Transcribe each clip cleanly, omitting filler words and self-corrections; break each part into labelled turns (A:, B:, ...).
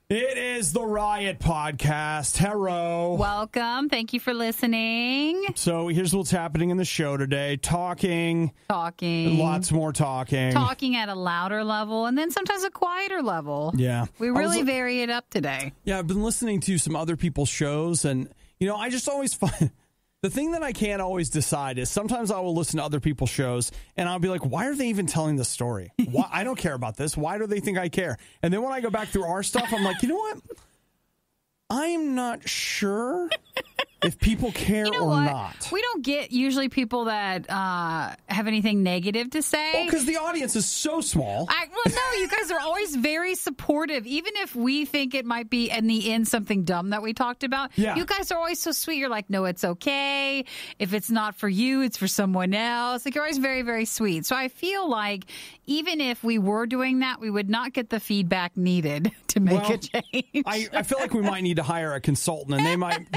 A: It is the Riot Podcast. Hello.
B: Welcome. Thank you for listening.
A: So here's what's happening in the show today. Talking. Lots more talking.
B: Talking at a louder level and then sometimes a quieter level.
A: Yeah.
B: We really vary it up today.
A: Yeah, I've been listening to some other people's shows and, I just always find... The thing that I can't always decide is sometimes I will listen to other people's shows and I'll be like, why are they even telling this story? Why? I don't care about this. Why do they think I care? And then when I go back through our stuff, I'm like, you know what? I'm not sure if people care not.
B: We don't get usually people that have anything negative to say.
A: Well, because the audience is so small.
B: No, you guys are always very supportive. Even if we think it might be in the end something dumb that we talked about, you guys are always so sweet. You're like, no, it's okay. If it's not for you, it's for someone else. Like, you're always very, very sweet. So I feel like even if we were doing that, we would not get the feedback needed to make a change.
A: I feel like we might need to hire a consultant, and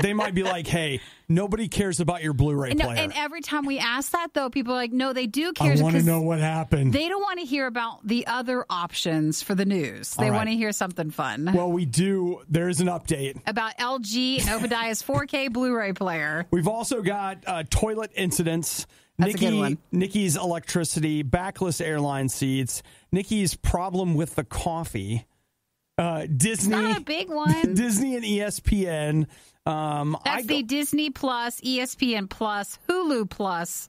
A: they might be like, hey, nobody cares about your Blu-ray player.
B: And every time we ask that, though, people are like, no, they do care.
A: I want to know what happened.
B: They don't want to hear about the other options for the news. They want to hear something fun.
A: Well, we do. There's an update.
B: About LG and Obadiah's 4K Blu-ray player.
A: We've also got toilet incidents.
B: That's a good one.
A: Nikki's electricity, backless airline seats, Nikki's problem with the coffee, Disney.
B: Not a big one.
A: Disney and ESPN.
B: That's the Disney Plus, ESPN Plus, Hulu Plus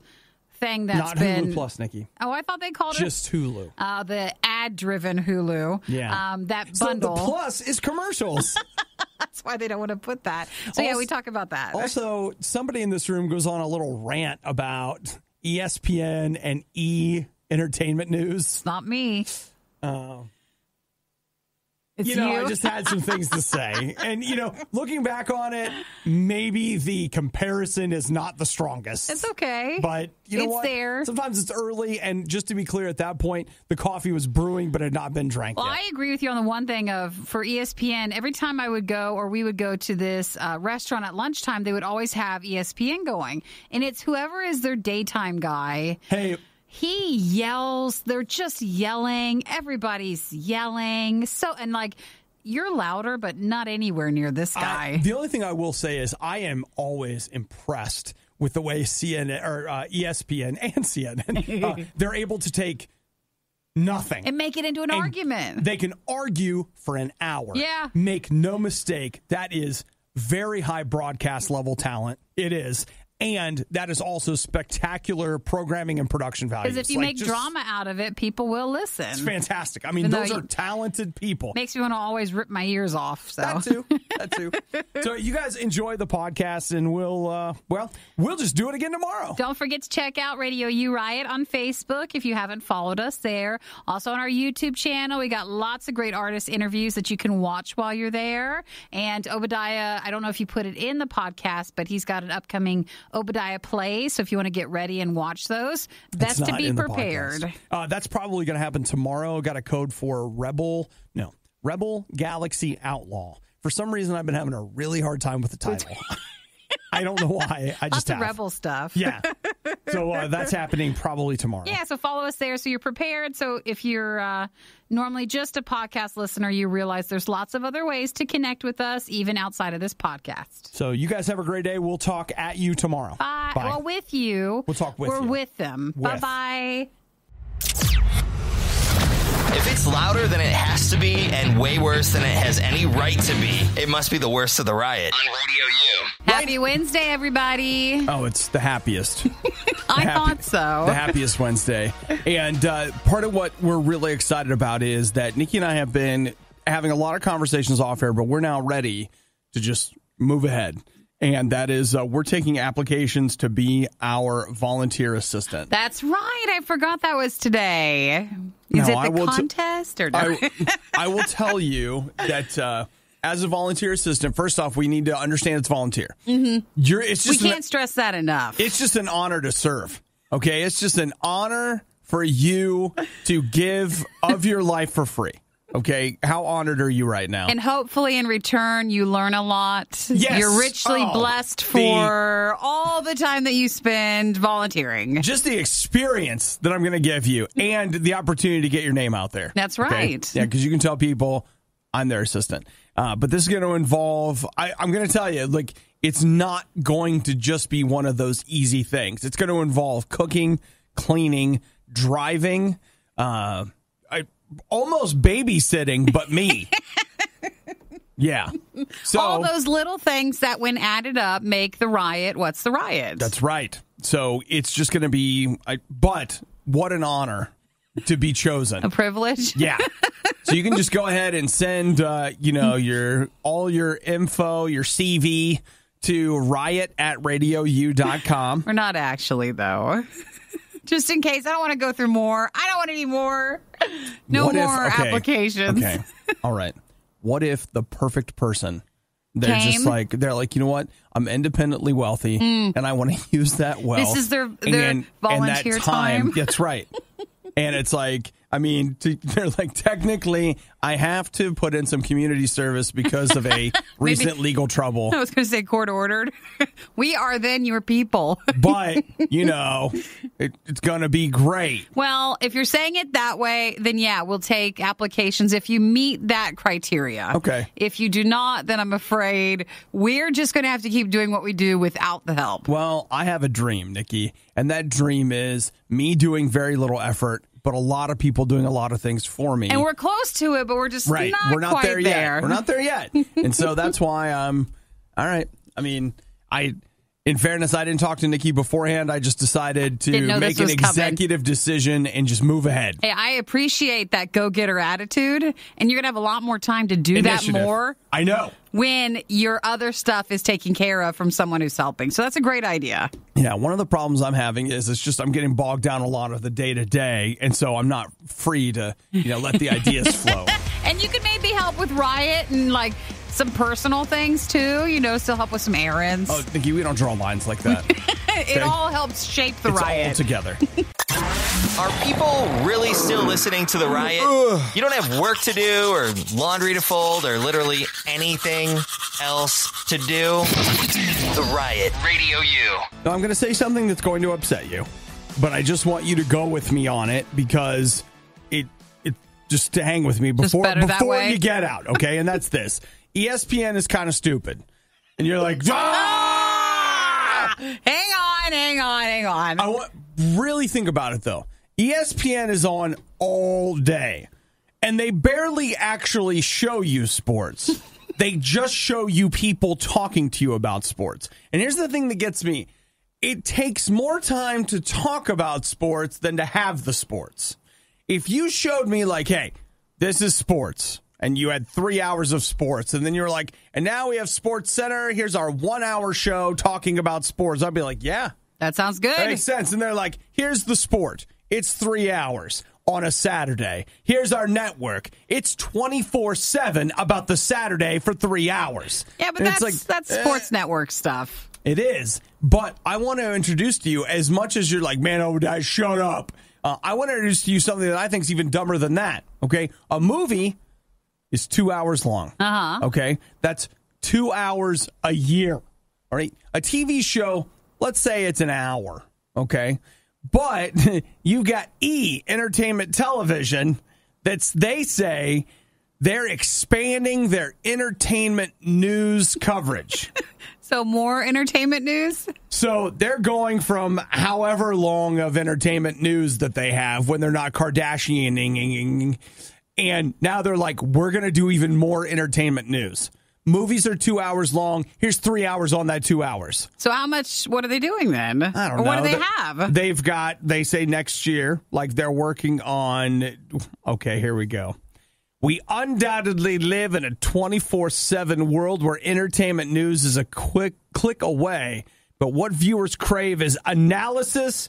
B: thing that's
A: not
B: been...
A: Hulu Plus, Nikki.
B: Oh, I thought they called
A: just Hulu.
B: The ad-driven Hulu.
A: Yeah.
B: That bundle.
A: So the Plus is commercials.
B: That's why they don't want to put that. So, we talk about that.
A: Also, somebody in this room goes on a little rant about ESPN and E-entertainment news.
B: It's not me. It's you.
A: I just had some things to say. And, looking back on it, maybe the comparison is not the strongest.
B: It's okay.
A: But you know what?
B: It's there.
A: Sometimes it's early. And just to be clear, at that point, the coffee was brewing but had not been drank yet.
B: I agree with you on the one thing for ESPN, every time I would go or we would go to this restaurant at lunchtime, they would always have ESPN going. And it's whoever is their daytime guy.
A: Hey,
B: he yells. They're just yelling. Everybody's yelling. And you're louder, but not anywhere near this guy.
A: The only thing I will say is I am always impressed with the way CNN or ESPN and CNN, they're able to take nothing
B: and make it into an argument.
A: They can argue for an hour.
B: Yeah.
A: Make no mistake. That is very high broadcast level talent. It is. And that is also spectacular programming and production value.
B: Because if you make drama out of it, people will listen.
A: It's fantastic. I mean, those are talented people.
B: Makes me want to always rip my ears off. So.
A: That too. So you guys enjoy the podcast, and we'll just do it again tomorrow.
B: Don't forget to check out RadioU Riot on Facebook if you haven't followed us there. Also on our YouTube channel, we got lots of great artist interviews that you can watch while you're there. And Obadiah, I don't know if you put it in the podcast, but he's got an upcoming Obadiah Play, so if you want to get ready and watch those, best to be prepared.
A: That's probably going to happen tomorrow. Got a code for Rebel Galaxy Outlaw. For some reason, I've been having a really hard time with the title. I don't know why. I just
B: have. Rebel stuff.
A: Yeah. So that's happening probably tomorrow.
B: Yeah, so follow us there so you're prepared. So if you're normally just a podcast listener, you realize there's lots of other ways to connect with us, even outside of this podcast.
A: So you guys have a great day. We'll talk at you tomorrow.
B: Bye. Well, with you.
A: We'll talk with you.
B: We're with them. Bye-bye.
C: If it's louder than it has to be and way worse than it has any right to be, it must be the worst of the riot. On RadioU.
B: Happy Wednesday, everybody.
A: Oh, it's the happiest.
B: I thought so.
A: The happiest Wednesday. And part of what we're really excited about is that Nikki and I have been having a lot of conversations off air, but we're now ready to just move ahead. And that is, we're taking applications to be our volunteer assistant.
B: That's right. I forgot that was today. Is it the contest or no?
A: I will tell you that as a volunteer assistant, first off, we need to understand it's volunteer.
B: Mm-hmm. We can't stress that enough.
A: It's just an honor to serve. Okay, it's just an honor for you to give of your life for free. Okay, how honored are you right now?
B: And hopefully in return, you learn a lot.
A: Yes.
B: You're richly blessed for all the time that you spend volunteering.
A: Just the experience that I'm going to give you and the opportunity to get your name out there.
B: That's right.
A: Okay? Yeah, because you can tell people, I'm their assistant. But this is going to involve, I'm going to tell you, like, it's not going to just be one of those easy things. It's going to involve cooking, cleaning, driving, almost babysitting, but me. Yeah. So
B: all those little things that, when added up, make the riot. What's the riot?
A: That's right. So it's just going to be, but what an honor to be chosen.
B: A privilege.
A: Yeah. So you can just go ahead and send, all your info, your CV to riot@radiou.com.
B: We're not actually, though. Just in case. I don't want to go through more. I don't want any more. No more applications.
A: Okay. All right. What if the perfect person, they're like, you know what? I'm independently wealthy and I want to use that wealth.
B: This is their volunteer
A: and that
B: time.
A: That's right. And it's like, I mean, they're like, technically, I have to put in some community service because of a recent legal trouble.
B: I was going to say court ordered. We are then your people.
A: But, it's going to be great.
B: Well, if you're saying it that way, then yeah, we'll take applications if you meet that criteria.
A: Okay.
B: If you do not, then I'm afraid we're just going to have to keep doing what we do without the help.
A: Well, I have a dream, Nikki, and that dream is me doing very little effort, but a lot of people doing a lot of things for me.
B: And we're close to it, but we're just
A: we're not
B: quite
A: there yet. We're not there yet. And so that's why I'm, all right. I mean, in fairness, I didn't talk to Nikki beforehand. I just decided to make an executive decision and just move ahead.
B: Hey, I appreciate that go-getter attitude, and you're going to have a lot more time to do that more.
A: I know.
B: When your other stuff is taken care of from someone who's helping. So that's a great idea.
A: Yeah, one of the problems I'm having is I'm getting bogged down a lot of the day-to-day, and so I'm not free to, let the ideas flow.
B: And you could maybe help with Riot and, some personal things, too. Still help with some errands.
A: Oh, Nikki, we don't draw lines like that.
B: It all helps shape the Riot.
A: All together.
C: Are people really still listening to the Riot? You don't have work to do or laundry to fold or literally anything else to do? The Riot, Radio U.
A: Now, I'm going to say something that's going to upset you, but I just want you to go with me on it because it just to hang with me before you get out, okay? And that's this. ESPN is kind of stupid. And you're like, ah!
B: Hang on.
A: Really think about it, though. ESPN is on all day, and they barely actually show you sports. They just show you people talking to you about sports. And here's the thing that gets me. It takes more time to talk about sports than to have the sports. If you showed me, hey, this is sports, and you had 3 hours of sports, and then you were like, and now we have Sports Center, here's our 1 hour show talking about sports, I'd be like, yeah.
B: That sounds good.
A: That makes sense. And they're like, here's the sport. It's 3 hours on a Saturday. Here's our network. It's 24/7 about the Saturday for 3 hours.
B: Yeah, but that's sports network stuff.
A: It is. But I want to introduce to you, as much as you're like, man, Obadiah, shut up. I want to introduce to you something that I think is even dumber than that. Okay? A movie is 2 hours long.
B: Uh-huh.
A: Okay? That's 2 hours a year. All right? A TV show, let's say it's an hour. Okay? But you got Entertainment Television they say they're expanding their entertainment news coverage.
B: So more entertainment news?
A: So they're going from however long of entertainment news that they have when they're not Kardashianing, and now they're like, we're going to do even more entertainment news. Movies are 2 hours long. Here's 3 hours on that 2 hours.
B: So what are they doing then?
A: I don't know.
B: What do they have?
A: They say next year, they're working on, okay, here we go. We undoubtedly live in a 24/7 world where entertainment news is a quick click away. But what viewers crave is analysis,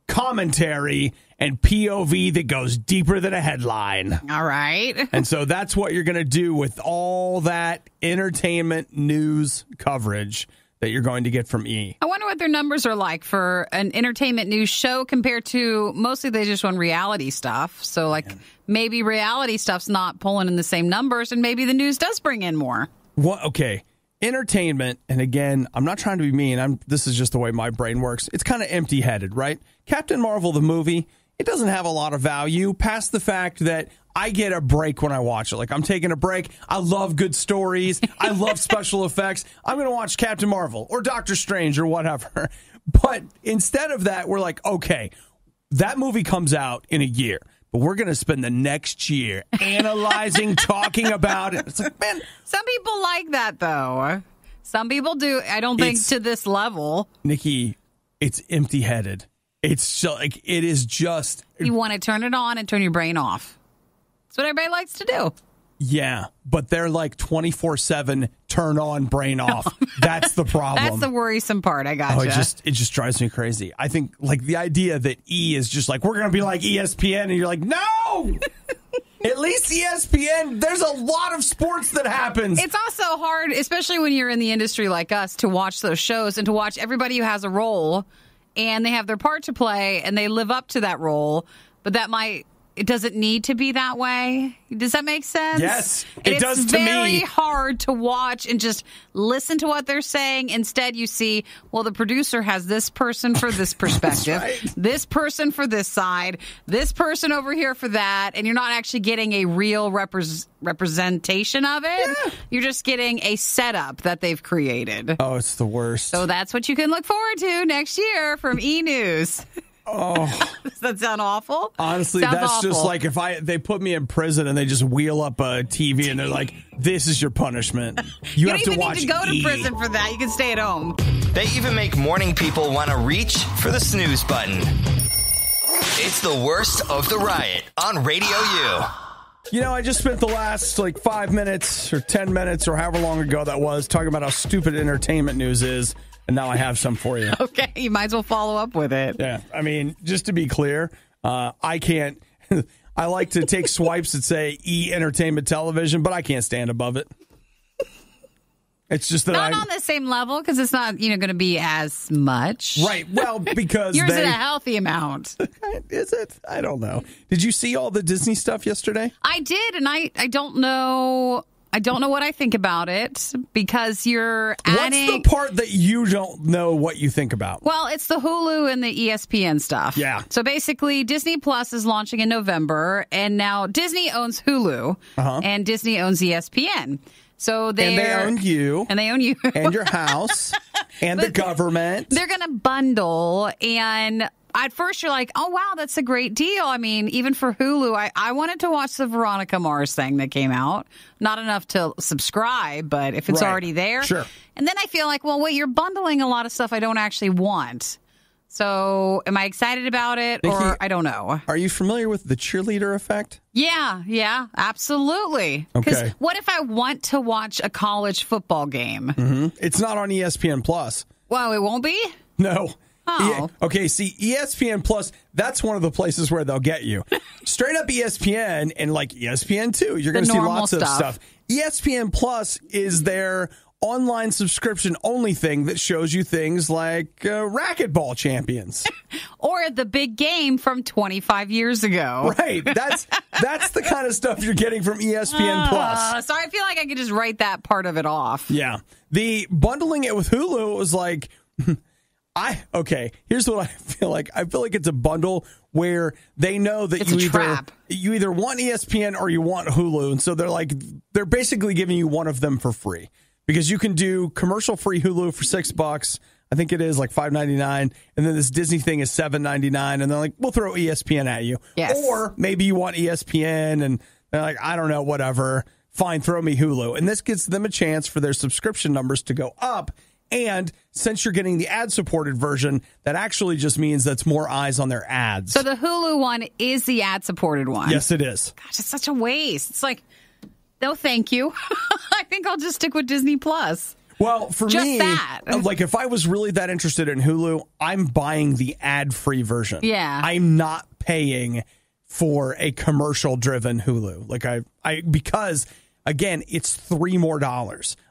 A: commentary, and POV that goes deeper than a headline.
B: All right.
A: And so that's what you're going to do with all that entertainment news coverage that you're going to get from E.
B: I wonder what their numbers are like for an entertainment news show compared to mostly they just run reality stuff. So maybe reality stuff's not pulling in the same numbers and maybe the news does bring in more.
A: What? Okay. Entertainment, and again, I'm not trying to be mean. This is just the way my brain works. It's kind of empty-headed, right? Captain Marvel, the movie, it doesn't have a lot of value past the fact that I get a break when I watch it. Like, I'm taking a break. I love good stories. I love special effects. I'm going to watch Captain Marvel or Doctor Strange or whatever. But instead of that, we're like, okay, that movie comes out in a year, but we're going to spend the next year analyzing, talking about it. It's like, man.
B: Some people like that, though. Some people do. I don't think to this level.
A: Nikki, it's empty-headed. It's so, like, it is just.
B: You want to turn it on and turn your brain off. That's what everybody likes to do.
A: Yeah, but they're like 24/7 turn on, brain off. That's the problem.
B: That's the worrisome part. I gotcha.
A: Oh, it just drives me crazy. I think like the idea that E is just like, we're going to be like ESPN, and you're like, no! At least ESPN, there's a lot of sports that happens.
B: It's also hard, especially when you're in the industry like us, to watch those shows and to watch everybody who has a role and they have their part to play and they live up to that role, but it doesn't need to be that way. Does that make sense?
A: Yes, it does to me.
B: It's very hard to watch and just listen to what they're saying. Instead, you see, well, the producer has this person for this perspective, right. This person for this side, this person over here for that, and you're not actually getting a real representation of it. Yeah. You're just getting a setup that they've created.
A: Oh, it's the worst.
B: So that's what you can look forward to next year from E! News.
A: Oh,
B: does that sound awful?
A: Honestly,
B: Sounds
A: that's
B: awful.
A: just like if they put me in prison and they just wheel up a TV and they're like, "This is your punishment. You have to watch."
B: You don't even need to go to prison for that. You can stay at home.
C: They even make morning people want to reach for the snooze button. It's the worst of the Riot on Radio U.
A: You know, I just spent the last 5 minutes or 10 minutes or however long ago that was talking about how stupid entertainment news is. And now I have some for you.
B: Okay, you might as well follow up with it.
A: Yeah, I mean, just to be clear, I can't. I like to take swipes that say E! Entertainment Television, but I can't stand above it. It's just that
B: not on the same level because it's not going to be as much.
A: Right. Well, because
B: yours is a healthy amount.
A: Is it? I don't know. Did you see all the Disney stuff yesterday?
B: I did, and I don't know. I don't know what I think about it because you're adding...
A: What's the part that you don't know what you think about?
B: Well, it's the Hulu and the ESPN stuff.
A: Yeah.
B: So basically, Disney Plus is launching in November, and now Disney owns Hulu, and Disney owns ESPN. So
A: they own you.
B: And they own you.
A: And your house. And the government.
B: They're going to bundle, and... At first, you're like, oh, wow, that's a great deal. I mean, even for Hulu, I wanted to watch the Veronica Mars thing that came out. Not enough to subscribe, but if it's already there.
A: Sure.
B: And then I feel like, well, wait, you're bundling a lot of stuff I don't actually want. So am I excited about it or I don't know?
A: Are you familiar with the cheerleader effect?
B: Yeah, absolutely.
A: Okay.
B: What if I want to watch a college football game?
A: Mm-hmm. It's not on ESPN Plus.
B: Well, it won't be?
A: No.
B: Oh.
A: Okay, see, ESPN Plus, that's one of the places where they'll get you. Straight up ESPN and like ESPN2, you're going to see lots of stuff. ESPN Plus is their online subscription only thing that shows you things like racquetball champions.
B: Or the big game from 25 years ago.
A: Right. That's the kind of stuff you're getting from ESPN Plus.
B: So I feel like I could just write that part of it off.
A: Yeah. The bundling it with Hulu was like... here's what I feel like. I feel like it's a bundle where they know that you either want ESPN or you want Hulu. And so they're basically giving you one of them for free because you can do commercial-free Hulu for $6. I think it is like $5.99. And then this Disney thing is $7.99. And they're like, we'll throw ESPN at you.
B: Yes.
A: Or maybe you want ESPN and they're like, I don't know, whatever. Fine, throw me Hulu. And this gives them a chance for their subscription numbers to go up. And since you're getting the ad-supported version, that actually just means that's more eyes on their ads.
B: So the Hulu one is the ad-supported one?
A: Yes, it is.
B: Gosh, it's such a waste. It's like, no, thank you. I think I'll just stick with Disney Plus.
A: Well, for me, like if I was really that interested in Hulu, I'm buying the ad-free version.
B: Yeah.
A: I'm not paying for a commercial-driven Hulu. Like because, again, it's $3 more.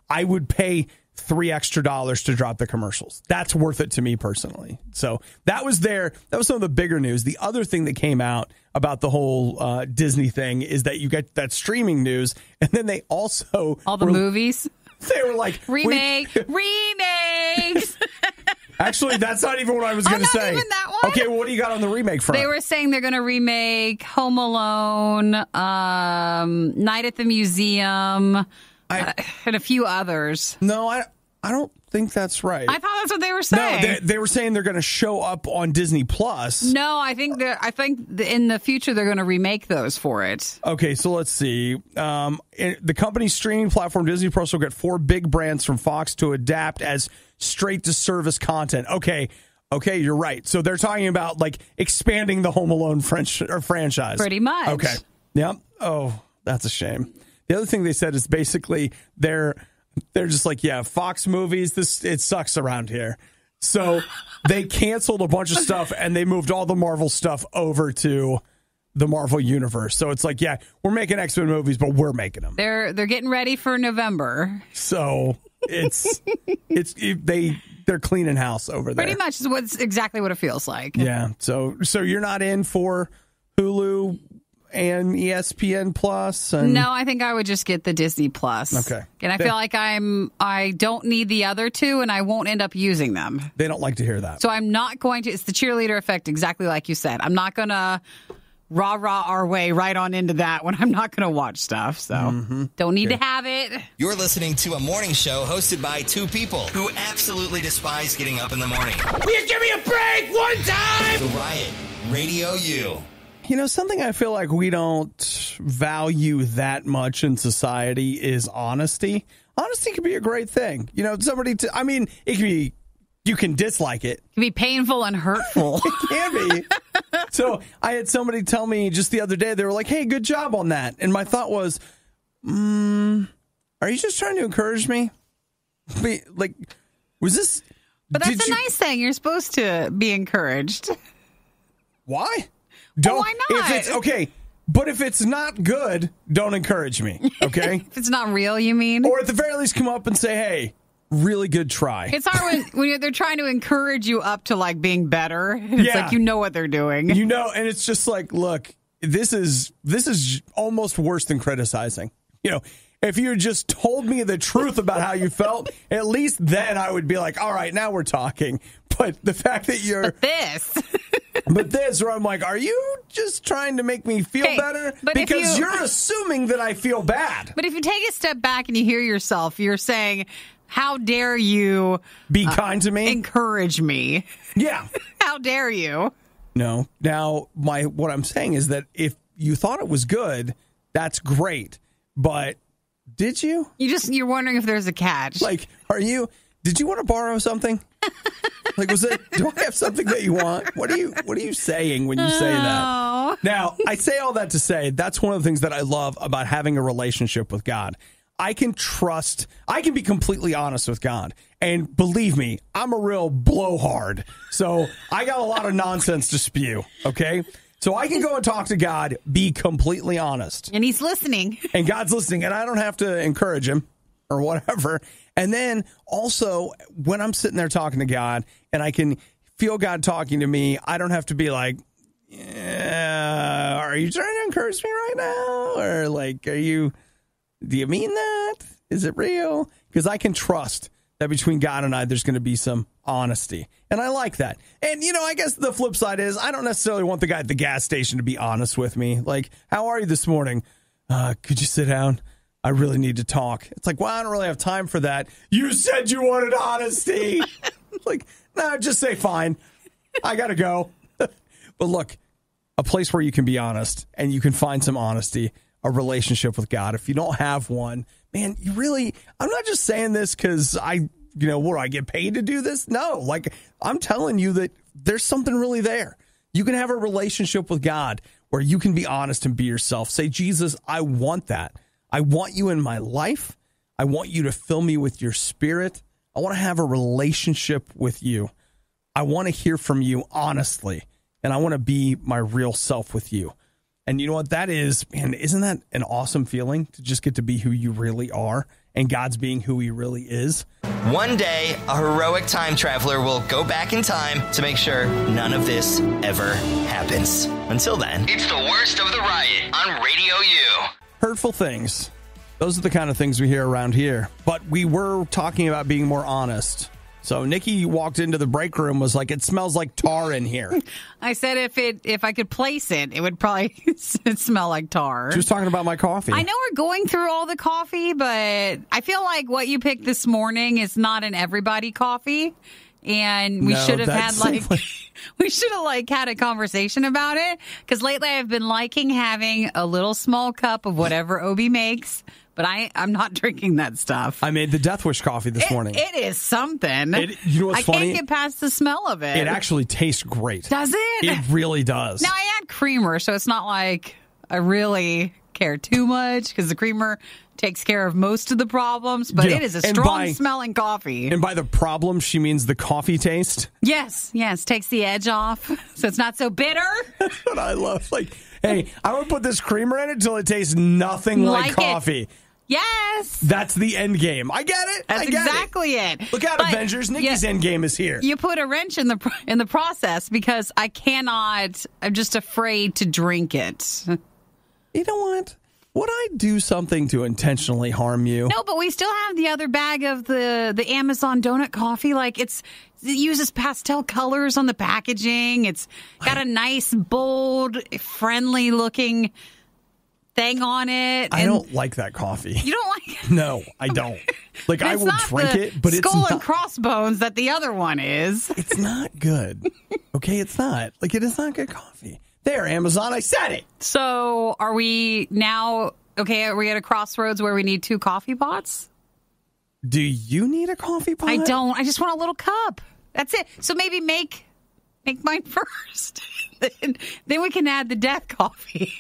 A: I would pay $3 extra to drop the commercials. That's worth it to me personally. So that was some of the bigger news. The other thing that came out about the whole Disney thing is that you get that streaming news, and then they also
B: all the movies.
A: They were like
B: remakes.
A: Actually, that's not even what I was going to say.
B: Not even that one?
A: Okay, well, what do you got on the remake front?
B: They were saying they're going to remake Home Alone, Night at the Museum, and a few others.
A: No, I don't think that's right.
B: I thought that's what they were saying.
A: No, they were saying they're going to show up on Disney Plus.
B: No, I think in the future they're going to remake those for it.
A: Okay, so let's see. The company's streaming platform Disney Plus will get 4 big brands from Fox to adapt as straight-to-service content. Okay, you're right. So they're talking about like expanding the Home Alone franchise.
B: Pretty much.
A: Okay. Yep. Oh, that's a shame. The other thing they said is basically they're just like, yeah, Fox movies, it sucks around here. So they canceled a bunch of stuff and they moved all the Marvel stuff over to the Marvel universe. So it's like, yeah, we're making X-Men movies, but we're making them.
B: They're getting ready for November.
A: So they're cleaning house over there.
B: Pretty much is exactly what it feels like.
A: Yeah. So you're not in for Hulu and ESPN Plus?
B: No, I think I would just get the Disney Plus.
A: Okay.
B: And I feel like I don't need the other two, and I won't end up using them.
A: They don't like to hear that.
B: So I'm not going to. It's the cheerleader effect, exactly like you said. I'm not going to rah-rah our way right on into that when I'm not going to watch stuff. So don't need to have it.
C: You're listening to a morning show hosted by 2 people who absolutely despise getting up in the morning.
D: Will you give me a break one time?
C: The Riot, RadioU.
A: You know, something I feel like we don't value that much in society is honesty. Honesty can be a great thing. You know, it can be, you can dislike it.
B: It can be painful and hurtful.
A: It can be. So I had somebody tell me just the other day, they were like, hey, good job on that. And my thought was, are you just trying to encourage me? Was this...
B: But that's a nice thing. You're supposed to be encouraged.
A: Why?
B: Why not?
A: But if it's not good, don't encourage me, okay?
B: If it's not real, you mean?
A: Or at the very least, come up and say, hey, really good try.
B: It's hard when they're trying to encourage you up to, like, being better. It's like you know what they're doing.
A: You know, and it's just like, look, this is almost worse than criticizing. You know, if you had just told me the truth about how you felt, at least then I would be like, all right, now we're talking. But the fact that you're... But this, where I'm like, are you just trying to make me feel better? Because you're assuming that I feel bad.
B: But if you take a step back and you hear yourself, you're saying, how dare you...
A: Be kind to me?
B: Encourage me.
A: Yeah.
B: How dare you?
A: No. Now, what I'm saying is that if you thought it was good, that's great. But did you?
B: You're wondering if there's a catch.
A: Like, did you want to borrow something? Like, do I have something that you want? What are you saying when you say that? Now, I say all that to say that's one of the things that I love about having a relationship with God. I can be completely honest with God. And believe me, I'm a real blowhard. So I got a lot of nonsense to spew, okay? So I can go and talk to God, be completely honest.
B: And he's listening.
A: And God's listening, and I don't have to encourage him or whatever. And then also, when I'm sitting there talking to God and I can feel God talking to me, I don't have to be like, yeah, are you trying to encourage me right now? Or like, do you mean that? Is it real? Because I can trust that between God and I, there's going to be some honesty. And I like that. And, you know, I guess the flip side is I don't necessarily want the guy at the gas station to be honest with me. Like, how are you this morning? Could you sit down? I really need to talk. It's like, well, I don't really have time for that. You said you wanted honesty. Like, no, just say fine. I got to go. But look, a place where you can be honest and you can find some honesty, a relationship with God. If you don't have one, man, I'm not just saying this because what do I get paid to do this? No, like I'm telling you that there's something really there. You can have a relationship with God where you can be honest and be yourself. Say, Jesus, I want that. I want you in my life. I want you to fill me with your spirit. I want to have a relationship with you. I want to hear from you honestly, and I want to be my real self with you. And you know what that is, man, isn't that an awesome feeling to just get to be who you really are and God's being who he really is?
C: One day, a heroic time traveler will go back in time to make sure none of this ever happens. Until then, it's the worst of the riot on RadioU.
A: Hurtful things. Those are the kind of things we hear around here. But we were talking about being more honest. So Nikki walked into the break room, was like, it smells like tar in here.
B: I said if I could place it, it would probably smell like tar.
A: She was talking about my coffee.
B: I know we're going through all the coffee, but I feel like what you picked this morning is not an everybody coffee. And we should have had had a conversation about it. Because lately I've been liking having a little small cup of whatever Obi makes. But I'm not drinking that stuff.
A: I made the Deathwish coffee this morning.
B: It is something.
A: You know what's funny?
B: I can't get past the smell of it.
A: It actually tastes great.
B: Does it?
A: It really does.
B: Now, I add creamer, so it's not like I really care too much because the creamer takes care of most of the problems, but it is a strong-smelling coffee.
A: And by the problem, she means the coffee taste?
B: Yes, takes the edge off, so it's not so bitter.
A: That's what I love. Like, hey, I would put this creamer in it until it tastes nothing like coffee.
B: Yes.
A: That's the end game. I get it.
B: That's exactly it.
A: Look out, Avengers. Nikki's end game is here.
B: You put a wrench in the process because I cannot. I'm just afraid to drink it.
A: You know what? Would I do something to intentionally harm you?
B: No, but we still have the other bag of the Amazon donut coffee. Like it uses pastel colors on the packaging. It's got a nice, bold, friendly looking thing on it.
A: I don't like that coffee.
B: You don't like it?
A: No, I don't. Like, I will drink it, but it's not.
B: Skull and crossbones that the other one is.
A: It's not good. Okay, it's not. Like, it is not good coffee. There, Amazon, I said it.
B: So, are we now, are we at a crossroads where we need 2 coffee pots?
A: Do you need a coffee pot?
B: I don't. I just want a little cup. That's it. So, maybe make mine first. Then we can add the death coffee.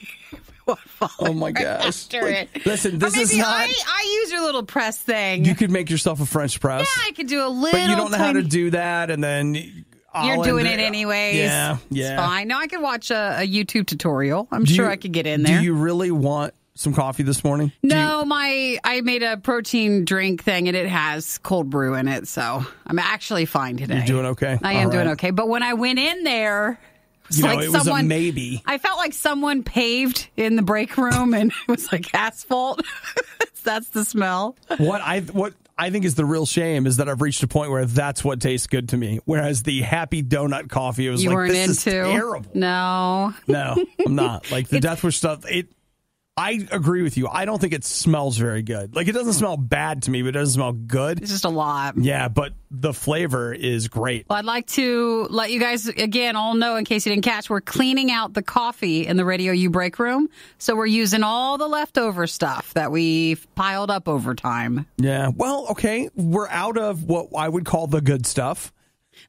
A: Oh my gosh.
B: After it.
A: Listen, this is not.
B: I use your little press thing.
A: You could make yourself a French press.
B: Yeah, I could do a little.
A: But you don't know how to do that, and then.
B: You're doing it anyways.
A: Yeah.
B: It's fine. Now I could watch a YouTube tutorial. I'm sure I could get in there.
A: Do you really want some coffee this morning?
B: No, I made a protein drink thing, and it has cold brew in it, so I'm actually fine today.
A: You're doing okay?
B: I am doing okay. But when I went in there,
A: it was a maybe.
B: I felt like someone paved in the break room, and it was like asphalt. That's the smell.
A: What I think is the real shame is that I've reached a point where that's what tastes good to me. Whereas the Happy Donut coffee, it was this is terrible.
B: No,
A: I'm not. Like the Deathwish stuff, I agree with you. I don't think it smells very good. Like, it doesn't smell bad to me, but it doesn't smell good.
B: It's just a lot.
A: Yeah, but the flavor is great.
B: Well, I'd like to let you guys, again, all know, in case you didn't catch, we're cleaning out the coffee in the RadioU break room. So we're using all the leftover stuff that we've piled up over time.
A: Yeah. Well, okay. We're out of what I would call the good stuff.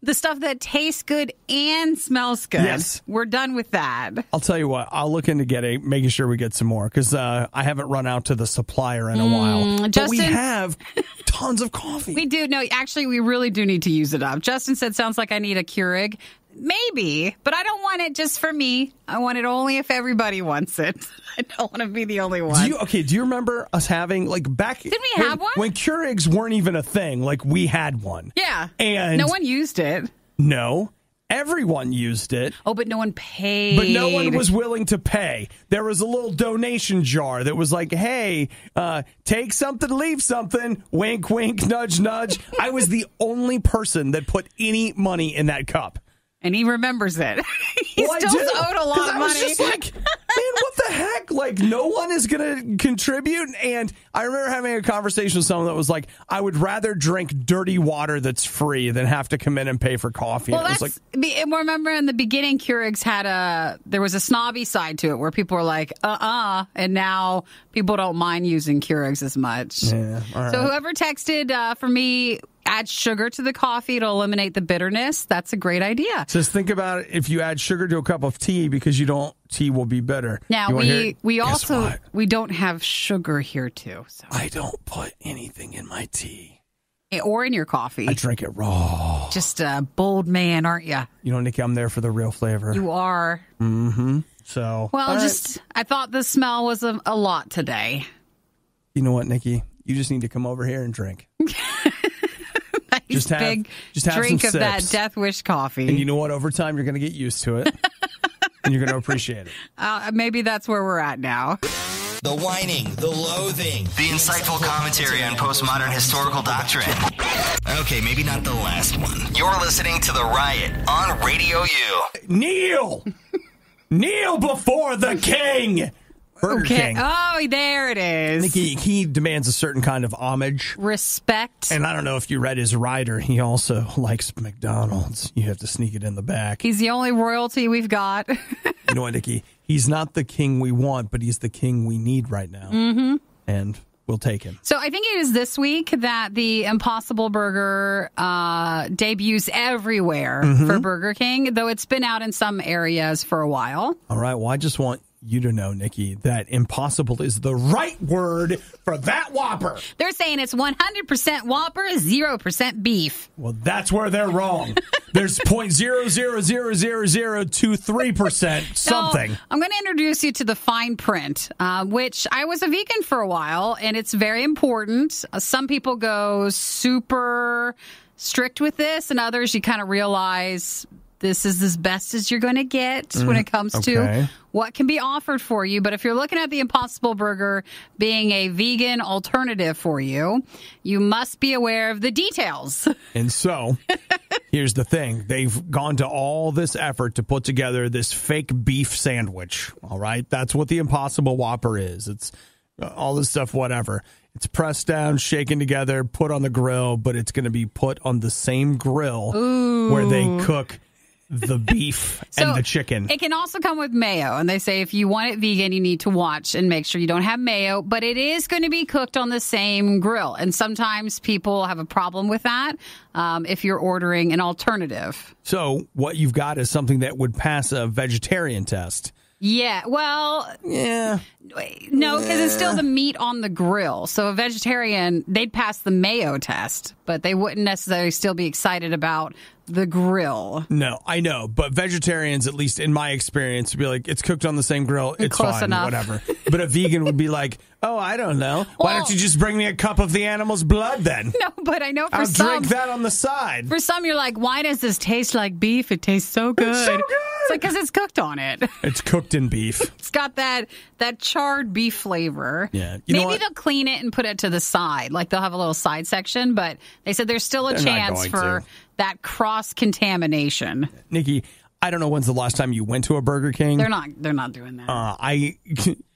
B: The stuff that tastes good and smells good.
A: Yes.
B: We're done with that.
A: I'll tell you what. I'll look into making sure we get some more because I haven't run out to the supplier in a while. But we have tons of coffee.
B: We do. No, actually, we really do need to use it up. Justin said, sounds like I need a Keurig. Maybe, but I don't want it just for me. I want it only if everybody wants it. I don't want to be the only one.
A: Do you remember us having, like, back...
B: Did we have one?
A: When Keurigs weren't even a thing, like, we had one.
B: Yeah.
A: And
B: no one used it.
A: No. Everyone used it.
B: Oh, but no one paid.
A: But no one was willing to pay. There was a little donation jar that was like, hey, take something, leave something. Wink, wink, nudge, nudge. I was the only person that put any money in that cup.
B: And he remembers it. He still owed a lot of money.
A: I was just like, man, what the heck? Like, no one is going to contribute. And I remember having a conversation with someone that was like, I would rather drink dirty water that's free than have to come in and pay for coffee.
B: Well,
A: and it was like,
B: remember in the beginning, Keurigs there was a snobby side to it where people were like, and now people don't mind using Keurigs as much.
A: Yeah, all right.
B: So whoever texted for me, add sugar to the coffee, it'll eliminate the bitterness. That's a great idea.
A: Just think about it. If you add sugar to a cup of tea because tea will be bitter.
B: Now, we don't have sugar here, too. So.
A: I don't put anything in my tea.
B: Or in your coffee.
A: I drink it raw.
B: Just a bold man, aren't you?
A: You know, Nikki, I'm there for the real flavor.
B: You are.
A: Mm-hmm. So.
B: Well, I thought the smell was a lot today.
A: You know what, Nikki? You just need to come over here and drink.
B: Just have drink of that Deathwish coffee.
A: And you know what? Over time, you're going to get used to it. And you're going to appreciate it.
B: Maybe that's where we're at now.
C: The whining, the loathing, the insightful commentary on postmodern historical doctrine. Okay, maybe not the last one. You're listening to The Riot on Radio U.
A: Kneel! Kneel before the king! Burger King.
B: Oh, there it is.
A: Nikki, he demands a certain kind of homage.
B: Respect.
A: And I don't know if you read his rider. He also likes McDonald's. You have to sneak it in the back.
B: He's the only royalty we've got.
A: You know what, Nikki? He's not the king we want, but he's the king we need right now.
B: Mm-hmm.
A: And we'll take him.
B: So I think it is this week that the Impossible Burger debuts everywhere for Burger King, though it's been out in some areas for a while.
A: All right. Well, I just want you to know, Nikki, that impossible is the right word for that Whopper.
B: They're saying it's 100% Whopper, 0% beef.
A: Well, that's where they're wrong. There's 0.0000023% something.
B: So, I'm going to introduce you to the fine print, which I was a vegan for a while, and it's very important. Some people go super strict with this, and others you kind of realize this is as best as you're going to get when it comes to what can be offered for you. But if you're looking at the Impossible Burger being a vegan alternative for you, you must be aware of the details.
A: And so, here's the thing. They've gone to all this effort to put together this fake beef sandwich. All right? That's what the Impossible Whopper is. It's all this stuff, whatever. It's pressed down, shaken together, put on the grill, but it's going to be put on the same grill where they cook the beef and the chicken.
B: It can also come with mayo, and they say if you want it vegan, you need to watch and make sure you don't have mayo, but it is going to be cooked on the same grill, and sometimes people have a problem with that if you're ordering an alternative.
A: So what you've got is something that would pass a vegetarian test.
B: Yeah, well,
A: yeah.
B: No, because it's still the meat on the grill. So a vegetarian, they'd pass the mayo test, but they wouldn't necessarily still be excited about the grill.
A: No, I know. But vegetarians, at least in my experience, would be like, it's cooked on the same grill. It's
B: close
A: fine,
B: enough.
A: Whatever. But a vegan would be like, oh, I don't know. Why don't you just bring me a cup of the animal's blood then?
B: No, but I know for
A: I'll
B: some.
A: drink that on the side.
B: For some, you're like, why does this taste like beef? It tastes so good.
A: It's so good.
B: It's like, because it's cooked on it.
A: It's cooked in beef.
B: It's got that charred beef flavor.
A: Yeah.
B: Maybe they'll clean it and put it to the side. Like they'll have a little side section, but they said there's still a chance for that cross-contamination.
A: Nikki, I don't know when's the last time you went to a Burger King.
B: They're not doing that.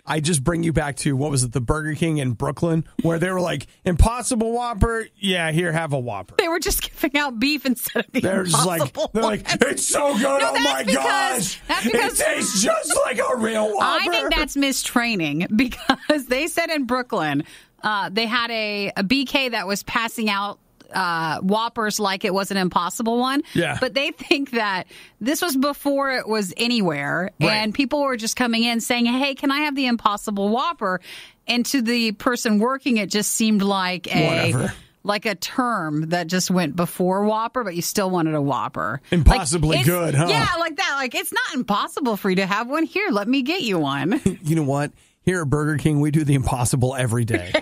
A: I just bring you back to, what was it, the Burger King in Brooklyn, where they were like, Impossible Whopper? Yeah, here, have a Whopper.
B: They were just giving out beef instead of the Impossible
A: they're like, it's so good,
B: no,
A: oh my gosh. It tastes just like a real Whopper.
B: I think that's mistraining, because they said in Brooklyn, they had a BK that was passing out Whoppers like it was an Impossible one.
A: Yeah.
B: But they think that this was before it was anywhere, and people were just coming in saying, hey, can I have the Impossible Whopper? And to the person working, it just seemed like a term that just went before Whopper, but you still wanted a Whopper.
A: Impossibly good, huh?
B: Yeah, like that. Like, it's not impossible for you to have one. Here, let me get you one.
A: You know what? Here at Burger King, we do the impossible every day.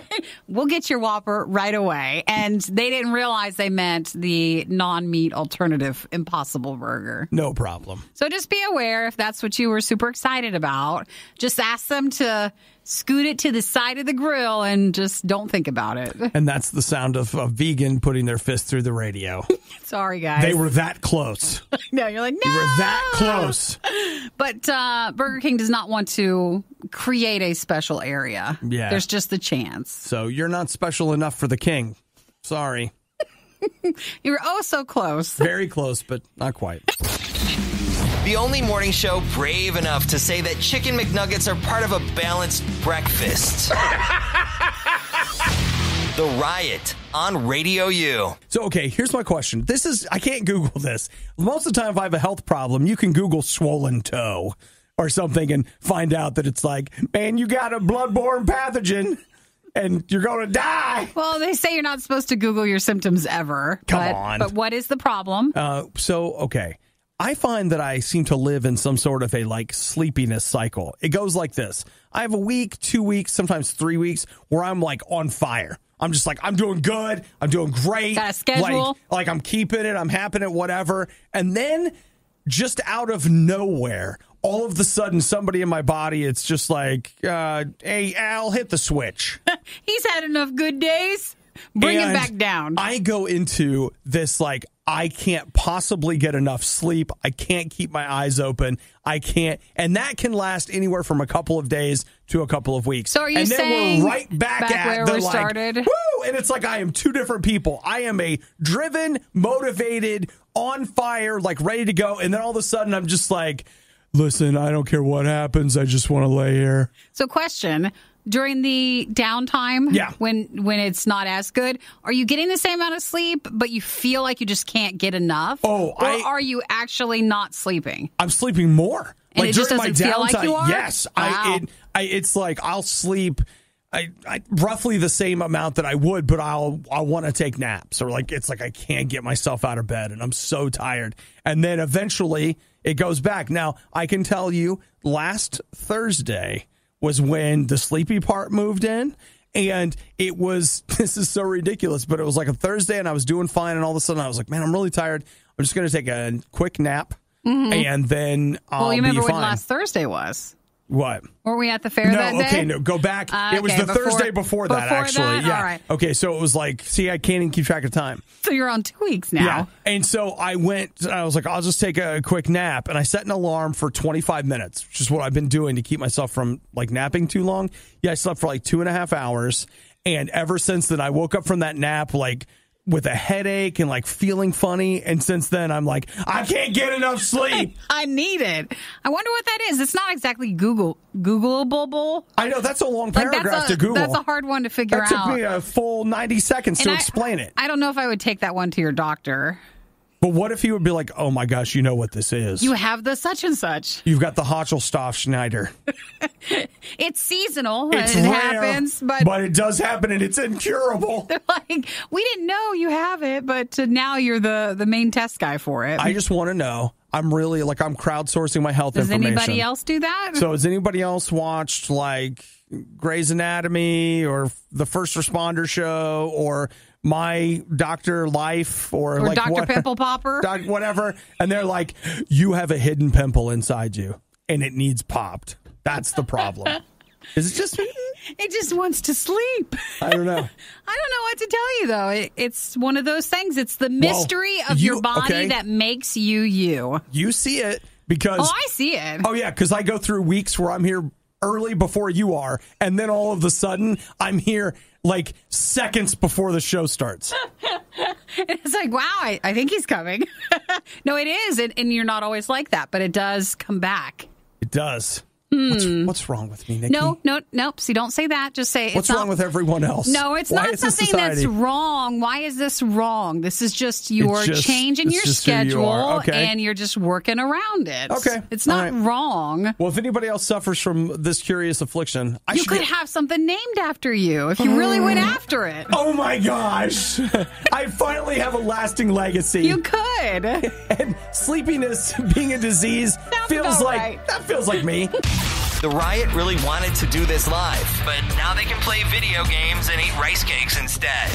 B: We'll get your Whopper right away. And they didn't realize they meant the non-meat alternative Impossible Burger.
A: No problem.
B: So just be aware, if that's what you were super excited about, just ask them to scoot it to the side of the grill and just don't think about it.
A: And that's the sound of a vegan putting their fist through the radio.
B: Sorry, guys.
A: They were that close.
B: No, you're like, no.
A: You were that close.
B: But Burger King does not want to create a special area.
A: Yeah.
B: There's just the chance.
A: So you're not special enough for the king. Sorry.
B: You were oh so close.
A: Very close, but not quite.
C: The only morning show brave enough to say that Chicken McNuggets are part of a balanced breakfast. The Riot on Radio U.
A: So, okay, here's my question. I can't Google this. Most of the time, if I have a health problem, you can Google swollen toe or something and find out that it's like, man, you got a bloodborne pathogen and you're going to die.
B: Well, they say you're not supposed to Google your symptoms ever.
A: Come on.
B: But what is the problem?
A: Okay. I find that I seem to live in some sort of a sleepiness cycle. It goes like this. I have a week, 2 weeks, sometimes 3 weeks where I'm on fire. I'm just I'm doing good. I'm doing great.
B: Got a schedule.
A: I'm keeping it. I'm happing it, whatever. And then just out of nowhere, all of the sudden, somebody in my body, it's just like, hey, Al, hit the switch.
B: He's had enough good days. Bring it back down.
A: I go into this like, I can't possibly get enough sleep. I can't keep my eyes open. I can't. And that can last anywhere from a couple of days to a couple of weeks.
B: So are you
A: saying? And then we're right back at
B: where we started?
A: Woo! And it's like I am two different people. I am a driven, motivated, on fire, like ready to go. And then all of a sudden I'm just like, listen, I don't care what happens. I just want to lay here.
B: So question. During the downtime, when it's not as good, are you getting the same amount of sleep, but you feel like you just can't get enough? Or are you actually not sleeping?
A: I'm sleeping more.
B: And
A: like
B: it just
A: during
B: doesn't
A: my
B: feel
A: downtime,
B: like you are?
A: yes.
B: Wow.
A: It's like I'll sleep I roughly the same amount that I would, but I want to take naps, or like it's like I can't get myself out of bed and I'm so tired. And then eventually it goes back. Now, I can tell you last Thursday was when the sleepy part moved in, and it was, this is so ridiculous, but it was like a Thursday and I was doing fine, and all of a sudden I was like, man, I'm really tired. I'm just going to take a quick nap, and then I'll be fine.
B: Well, you remember when last Thursday was?
A: What?
B: Were we at the fair that day?
A: Okay, no, go back. It was the Thursday before that, actually.
B: That?
A: Yeah.
B: All right.
A: Okay, so it was like, see, I can't even keep track of time.
B: So you're on 2 weeks now.
A: Yeah. And so I was like, I'll just take a quick nap. And I set an alarm for 25 minutes, which is what I've been doing to keep myself from like napping too long. Yeah, I slept for like 2.5 hours. And ever since then, I woke up from that nap like with a headache and like feeling funny. And since then, I'm like, I can't get enough sleep.
B: I need it. I wonder what that is. It's not exactly Googleable.
A: I know, that's a long paragraph to Google.
B: That's a hard one to figure out.
A: That took me a full 90 seconds to explain it.
B: I don't know if I would take that one to your doctor.
A: But what if he would be like, oh my gosh, you know what this is?
B: You have the such and such.
A: You've got the Hochelstoff Schneider.
B: It's seasonal.
A: It's
B: it
A: rare,
B: happens, but
A: it does happen, and it's incurable.
B: They're like, we didn't know you have it, but now you're the main test guy for it.
A: I just want to know. I'm really like, I'm crowdsourcing my health information.
B: Does anybody else do that?
A: So has anybody else watched like Grey's Anatomy or the First Responder Show or My Doctor Life or like
B: Dr. Pimple Popper?
A: Whatever. And they're like, you have a hidden pimple inside you and it needs popped. That's the problem. Is it just me?
B: It just wants to sleep.
A: I don't know.
B: I don't know what to tell you, though. It's one of those things. It's the mystery of your body that makes you you.
A: You see it because...
B: Oh, I see it.
A: Oh, yeah, because I go through weeks where I'm here early before you are, and then all of a sudden, I'm here like seconds before the show starts.
B: It's like, wow, I think he's coming. No, it is, and you're not always like that, but it does come back.
A: It does. What's wrong with me, Nikki?
B: No. See, don't say that. Just say
A: what's wrong with everyone else?
B: No, it's not something that's wrong. Why is this wrong? This is just your change in your schedule, and you're just working around it.
A: Okay.
B: It's not wrong.
A: Well, if anybody else suffers from this curious affliction,
B: you could have something named after you if you really went after it.
A: Oh, my gosh. I finally have a lasting legacy.
B: You could.
A: And sleepiness being a disease feels like me.
C: The Riot really wanted to do this live, but now they can play video games and eat rice cakes instead.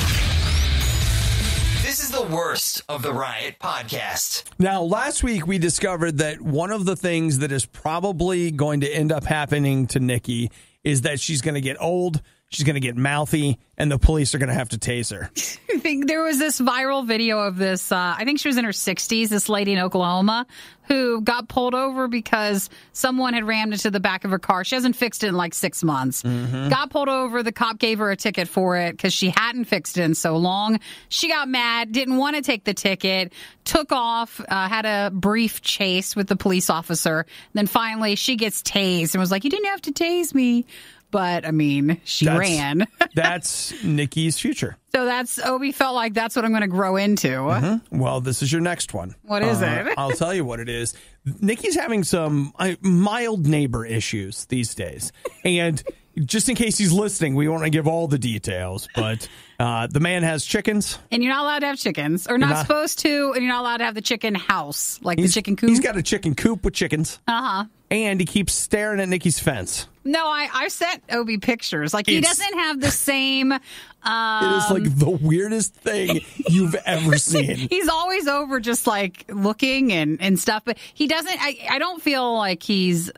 C: This is the worst of the Riot podcast.
A: Now, last week we discovered that one of the things that is probably going to end up happening to Nikki is that she's going to get old, she's going to get mouthy, and the police are going to have to tase her.
B: I think there was this viral video of this, I think she was in her 60s, this lady in Oklahoma who got pulled over because someone had rammed into the back of her car. She hasn't fixed it in like 6 months. Got pulled over. The cop gave her a ticket for it because she hadn't fixed it in so long. She got mad, didn't want to take the ticket, took off, had a brief chase with the police officer. Then finally she gets tased and was like, you didn't have to tase me. But, I mean, she ran.
A: That's Nikki's future.
B: So Obi felt like that's what I'm going to grow into.
A: Well, this is your next one.
B: What is it?
A: I'll tell you what it is. Nikki's having some mild neighbor issues these days. And just in case he's listening, we want to give all the details. But the man has chickens.
B: And you're not allowed to have chickens. Or not supposed to. And you're not allowed to have the chicken house, like the chicken coop.
A: He's got a chicken coop with chickens.
B: Uh-huh.
A: And he keeps staring at Nikki's fence.
B: No, I sent Obi pictures. Like, he doesn't have the same...
A: it is like the weirdest thing you've ever seen.
B: He's always over just like looking and stuff, but he doesn't... I don't feel like he's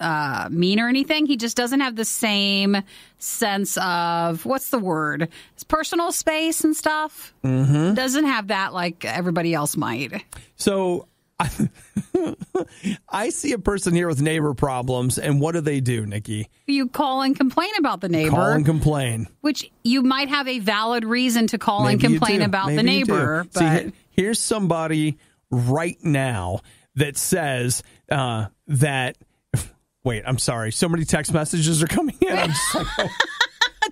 B: mean or anything. He just doesn't have the same sense of, what's the word? His personal space and stuff. Mm-hmm. Doesn't have that like everybody else might.
A: So... I see a person here with neighbor problems, and what do, Nikki?
B: You call and complain about the neighbor.
A: Call and complain.
B: Which you might have a valid reason to call and complain about the neighbor. But
A: see, here's somebody right now that says that... Wait, I'm sorry. So many text messages are coming in. I'm just like... Oh.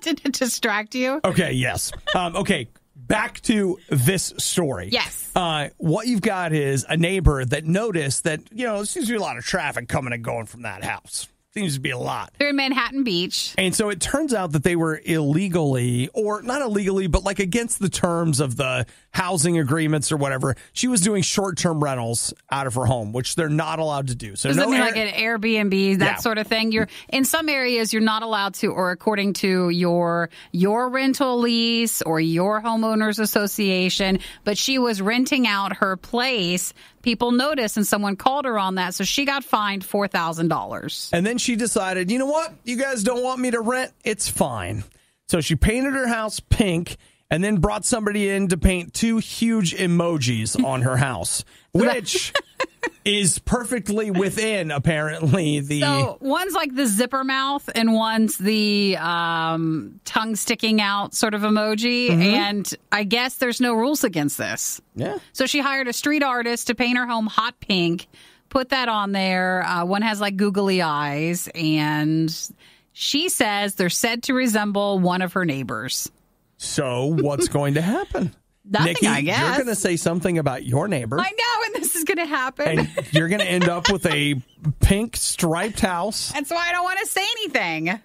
B: Did it distract you?
A: Okay, yes. Okay. Back to this story.
B: Yes.
A: What you've got is a neighbor that noticed that, there seems to be a lot of traffic coming and going from that house. Seems to be a lot.
B: They're in Manhattan Beach.
A: And so it turns out that they were illegally, or not illegally, but like against the terms of the housing agreements or whatever. She was doing short-term rentals out of her home, which they're not allowed to do. So
B: does that mean like an Airbnb, that sort of thing? You're in some areas you're not allowed to, or according to your rental lease or your homeowners association. But she was renting out her place. People noticed, and someone called her on that, so she got fined $4,000.
A: And then she decided, you know what? You guys don't want me to rent? It's fine. So she painted her house pink and then brought somebody in to paint 2 huge emojis on her house, which is perfectly within, apparently, the...
B: So one's like the zipper mouth and one's the tongue sticking out sort of emoji. Mm-hmm. And I guess there's no rules against this.
A: Yeah.
B: So she hired a street artist to paint her home hot pink, put that on there. One has like googly eyes, and she says they're said to resemble one of her neighbors.
A: So what's going to happen?
B: Nothing,
A: Nikki,
B: I guess.
A: You're going to say something about your neighbor.
B: I know, and this is going to happen.
A: And you're going to end up with a pink striped house.
B: That's why I don't want to say anything.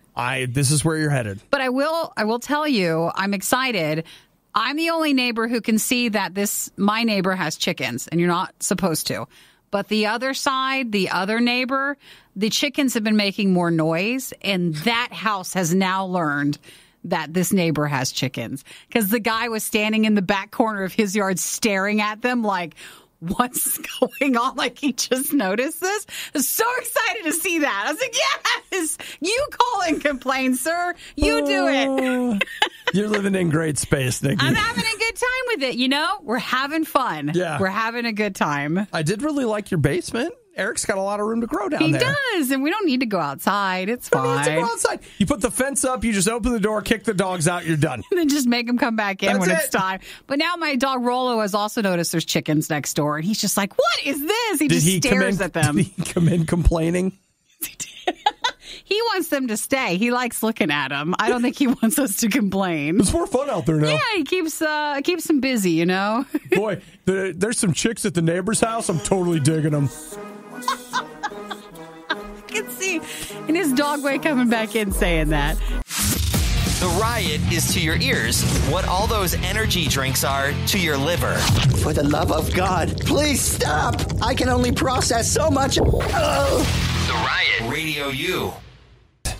A: This is where you're headed.
B: But I will tell you, I'm excited. I'm the only neighbor who can see that my neighbor has chickens, and you're not supposed to. But the other side, the other neighbor, the chickens have been making more noise, and that house has now learned that this neighbor has chickens, because the guy was standing in the back corner of his yard staring at them like, what's going on? Like, he just noticed this. I was so excited to see that. I was like, yes, you call and complain, sir. You do it.
A: You're living in great space, Nikki.
B: I'm having a good time with it. We're having fun.
A: Yeah.
B: We're having a good time.
A: I did really like your basement. Eric's got a lot of room to grow down there.
B: He does, and we don't need to go outside. It's fine.
A: You need to go outside. You put the fence up, you just open the door, kick the dogs out, you're done.
B: And then just make them come back in.
A: That's
B: when
A: it.
B: It's time. But now my dog Rolo has also noticed there's chickens next door, and he's just like, what is this? He just stares at them.
A: Did he come in complaining?
B: He wants them to stay. He likes looking at them. I don't think he wants us to complain.
A: It's more fun out there now.
B: Yeah, he keeps them busy,
A: Boy, there's some chicks at the neighbor's house. I'm totally digging them.
B: I can see in his dog way coming back in saying that.
C: The Riot is to your ears what all those energy drinks are to your liver.
E: For the love of God, please stop. I can only process so much.
C: The Riot, RadioU.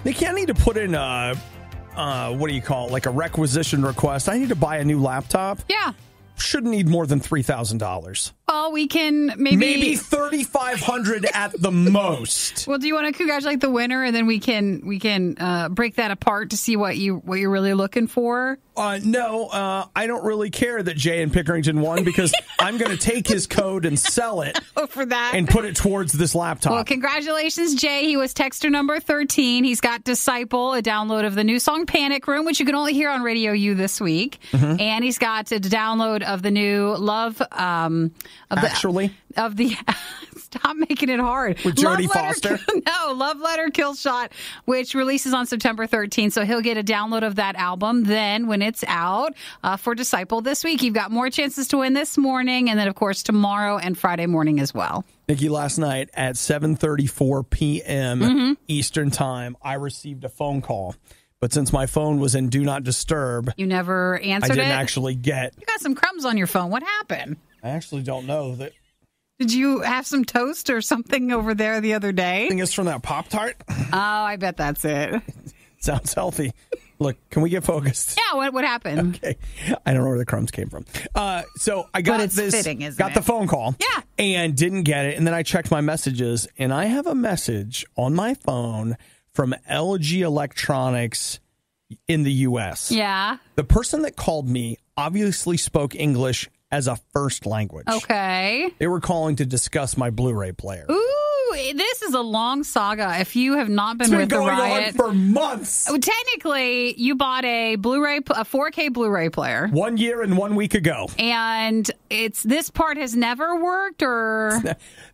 A: Nikki, I need to put in what do you call it? Like a requisition request. I need to buy a new laptop.
B: Yeah.
A: Shouldn't need more than $3,000.
B: Well, we can maybe
A: $3,500 at the most.
B: Well, do you want to congratulate the winner, and then we can break that apart to see what you're really looking for?
A: No, I don't really care that Jay and Pickerington won, because I'm going to take his code and sell it
B: for that
A: and put it towards this laptop.
B: Well, congratulations, Jay. He was texter number 13. He's got Disciple, a download of the new song Panic Room, which you can only hear on RadioU this week. Mm-hmm. And he's got a download of the new Love Stop making it hard.
A: With Jodie Foster?
B: Love Letter Kill Shot, which releases on September 13th. So he'll get a download of that album then when it's out for Disciple this week. You've got more chances to win this morning, and then, of course, tomorrow and Friday morning as well.
A: Nikki, last night at 7:34 p.m. Eastern Time, I received a phone call. But since my phone was in Do Not Disturb,
B: you never answered it?
A: I didn't actually get.
B: You got some crumbs on your phone. What happened?
A: I actually don't know.
B: Did you have some toast or something over there the other day?
A: I think it's from that Pop-Tart.
B: Oh, I bet that's it.
A: Sounds healthy. Look, can we get focused?
B: Yeah, what happened?
A: Okay. I don't know where the crumbs came from. So I got the phone call.
B: Yeah.
A: And didn't get it. And then I checked my messages, and I have a message on my phone from LG Electronics in the U.S.
B: Yeah.
A: The person that called me obviously spoke English as a first language.
B: Okay.
A: They were calling to discuss my Blu-ray player.
B: Ooh, this is a long saga. If you have not been with the Riot,
A: it's been going on for months.
B: Technically, you bought a 4K Blu-ray player
A: 1 year and 1 week ago,
B: and this part has never worked, or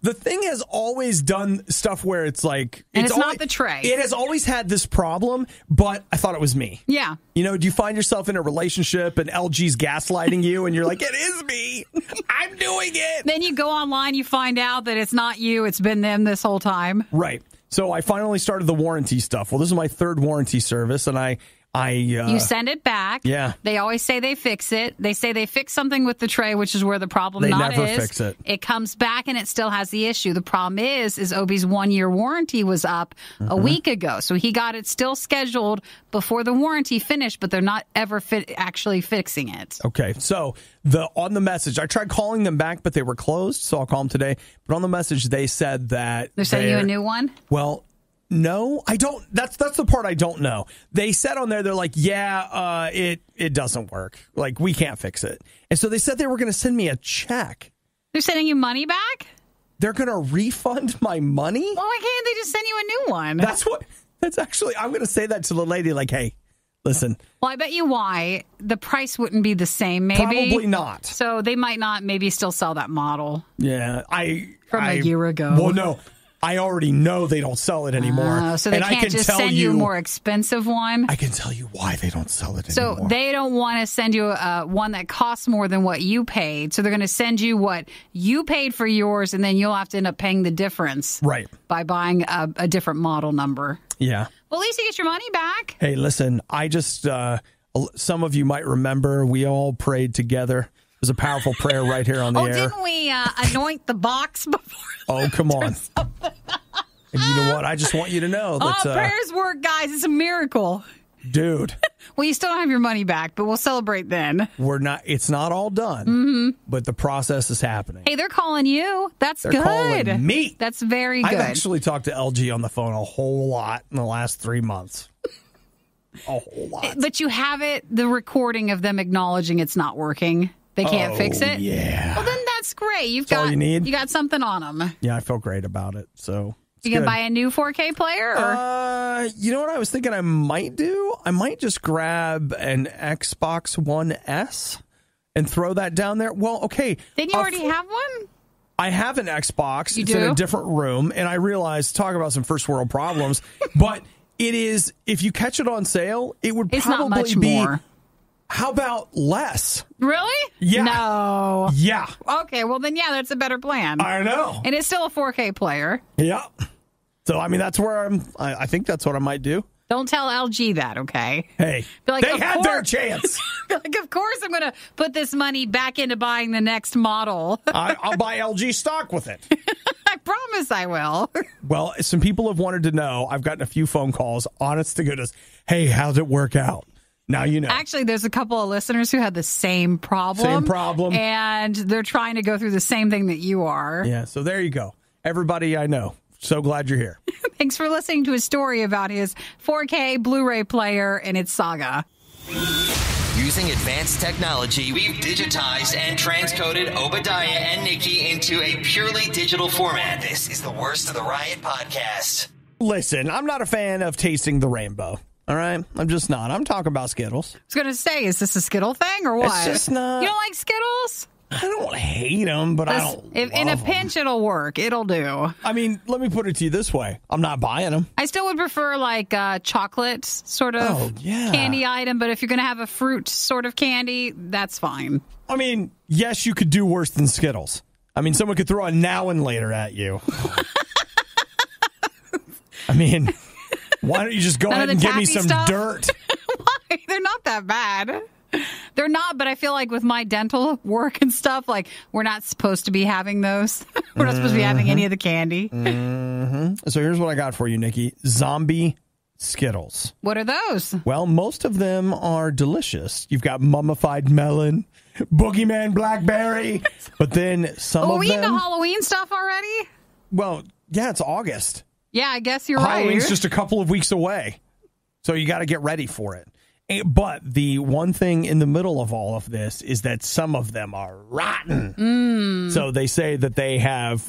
A: the thing has always done stuff where it's like,
B: and it's not the tray.
A: It has always had this problem, but I thought it was me.
B: Yeah.
A: You know, do you find yourself in a relationship and LG's gaslighting you, and you're like, it is me. I'm doing it.
B: Then you go online, you find out that it's not you, it's been them this whole time.
A: Right. So I finally started the warranty stuff. Well, this is my third warranty service, and you
B: send it back.
A: Yeah.
B: They always say they fix it. They say they fix something with the tray, which is where the problem
A: They
B: not
A: never
B: is.
A: fix it.
B: It comes back and it still has the issue. The problem is Obi's 1 year warranty was up a week ago. So he got it still scheduled before the warranty finished, but they're not ever actually fixing it.
A: Okay. So on the message, I tried calling them back, but they were closed. So I'll call them today. But on the message, they said that
B: they're sending you a new one?
A: Well, no, I don't. That's the part I don't know. They said on there, they're like, yeah, it doesn't work. Like, we can't fix it. And so they said they were going to send me a check.
B: They're sending you money back?
A: They're going to refund my money?
B: Well, why can't they just send you a new one?
A: That's actually, I'm going to say that to the lady, like, hey, listen.
B: Well, I bet you why. The price wouldn't be the same, maybe.
A: Probably not.
B: So they might not maybe still sell that model.
A: Yeah.
B: From a year ago.
A: Well, no. I already know they don't sell it anymore.
B: So they can't just send you a more expensive one?
A: I can tell you why they don't sell it anymore.
B: So they don't want to send you one that costs more than what you paid. So they're going to send you what you paid for yours, and then you'll have to end up paying the difference.
A: Right.
B: By buying a different model number.
A: Yeah.
B: Well, at least you get your money back.
A: Hey, listen, I just, some of you might remember, we all prayed together. It was a powerful prayer right here on the air.
B: Didn't we anoint the box before?
A: Oh, come on. And you know what? I just want you to know that
B: prayers work, guys. It's a miracle.
A: Dude.
B: Well, you still don't have your money back, but we'll celebrate then.
A: It's not all done, but the process is happening.
B: Hey, they're calling you. That's good.
A: They're calling me.
B: That's very good.
A: I've actually talked to LG on the phone a whole lot in the last 3 months. A whole lot.
B: But you have the recording of them acknowledging it's not working. They can't fix it?
A: Yeah.
B: Well, then that's great.
A: That's all you need.
B: You got something on them.
A: Yeah, I feel great about it. So
B: you going to buy a new 4K player? Or?
A: You know what I was thinking I might do? I might just grab an Xbox One S and throw that down there. Well, okay.
B: Didn't you already have one?
A: I have an Xbox. It's
B: in
A: a different room. And I realized, talk about some first world problems, but it is, if you catch it on sale, it would probably
B: not much
A: be
B: more.
A: How about less?
B: Really?
A: Yeah.
B: No.
A: Yeah.
B: Okay, well then, yeah, that's a better plan.
A: I know.
B: And it's still a 4K player.
A: Yeah. So, I mean, that's where I think that's what I might do.
B: Don't tell LG that, okay?
A: Hey,
B: like,
A: they had their chance.
B: Like, of course I'm going to put this money back into buying the next model.
A: I'll buy LG stock with it.
B: I promise I will.
A: Well, some people have wanted to know. I've gotten a few phone calls, honest to goodness. Hey, how'd it work out? Now you know.
B: Actually, there's a couple of listeners who had the same problem.
A: Same problem.
B: And they're trying to go through the same thing that you are.
A: Yeah, so there you go. Everybody I know. So glad you're here.
B: Thanks for listening to his story about his 4K Blu-ray player and its saga.
C: Using advanced technology, we've digitized and transcoded Obadiah and Nikki into a purely digital format. This is the Worst of the Riot podcast.
A: Listen, I'm not a fan of tasting the rainbow. All right? I'm just not. I'm talking about Skittles.
B: I was going to say, is this a Skittle thing or what?
A: It's just not.
B: You don't like Skittles?
A: I don't hate them, but I don't
B: in a pinch, it'll work. It'll do.
A: I mean, let me put it to you this way. I'm not buying them.
B: I still would prefer like chocolate sort of candy item, but if you're going to have a fruit sort of candy, that's fine.
A: I mean, yes, you could do worse than Skittles. I mean, someone could throw a now and later at you. I mean, why don't you just go ahead and give me some dirt?
B: Why? They're not that bad. They're not, but I feel like with my dental work and stuff, like we're not supposed to be having those. We're not supposed to be having any of the candy.
A: So here's what I got for you, Nikki. Zombie Skittles.
B: What are those?
A: Well, most of them are delicious. You've got mummified melon, boogeyman blackberry, but then some of them...
B: Are we into Halloween stuff already?
A: Well, yeah, it's August.
B: Yeah, I guess you're right.
A: Halloween's just a couple of weeks away. So you got to get ready for it. But the one thing in the middle of all of this is that some of them are rotten. So they say that they have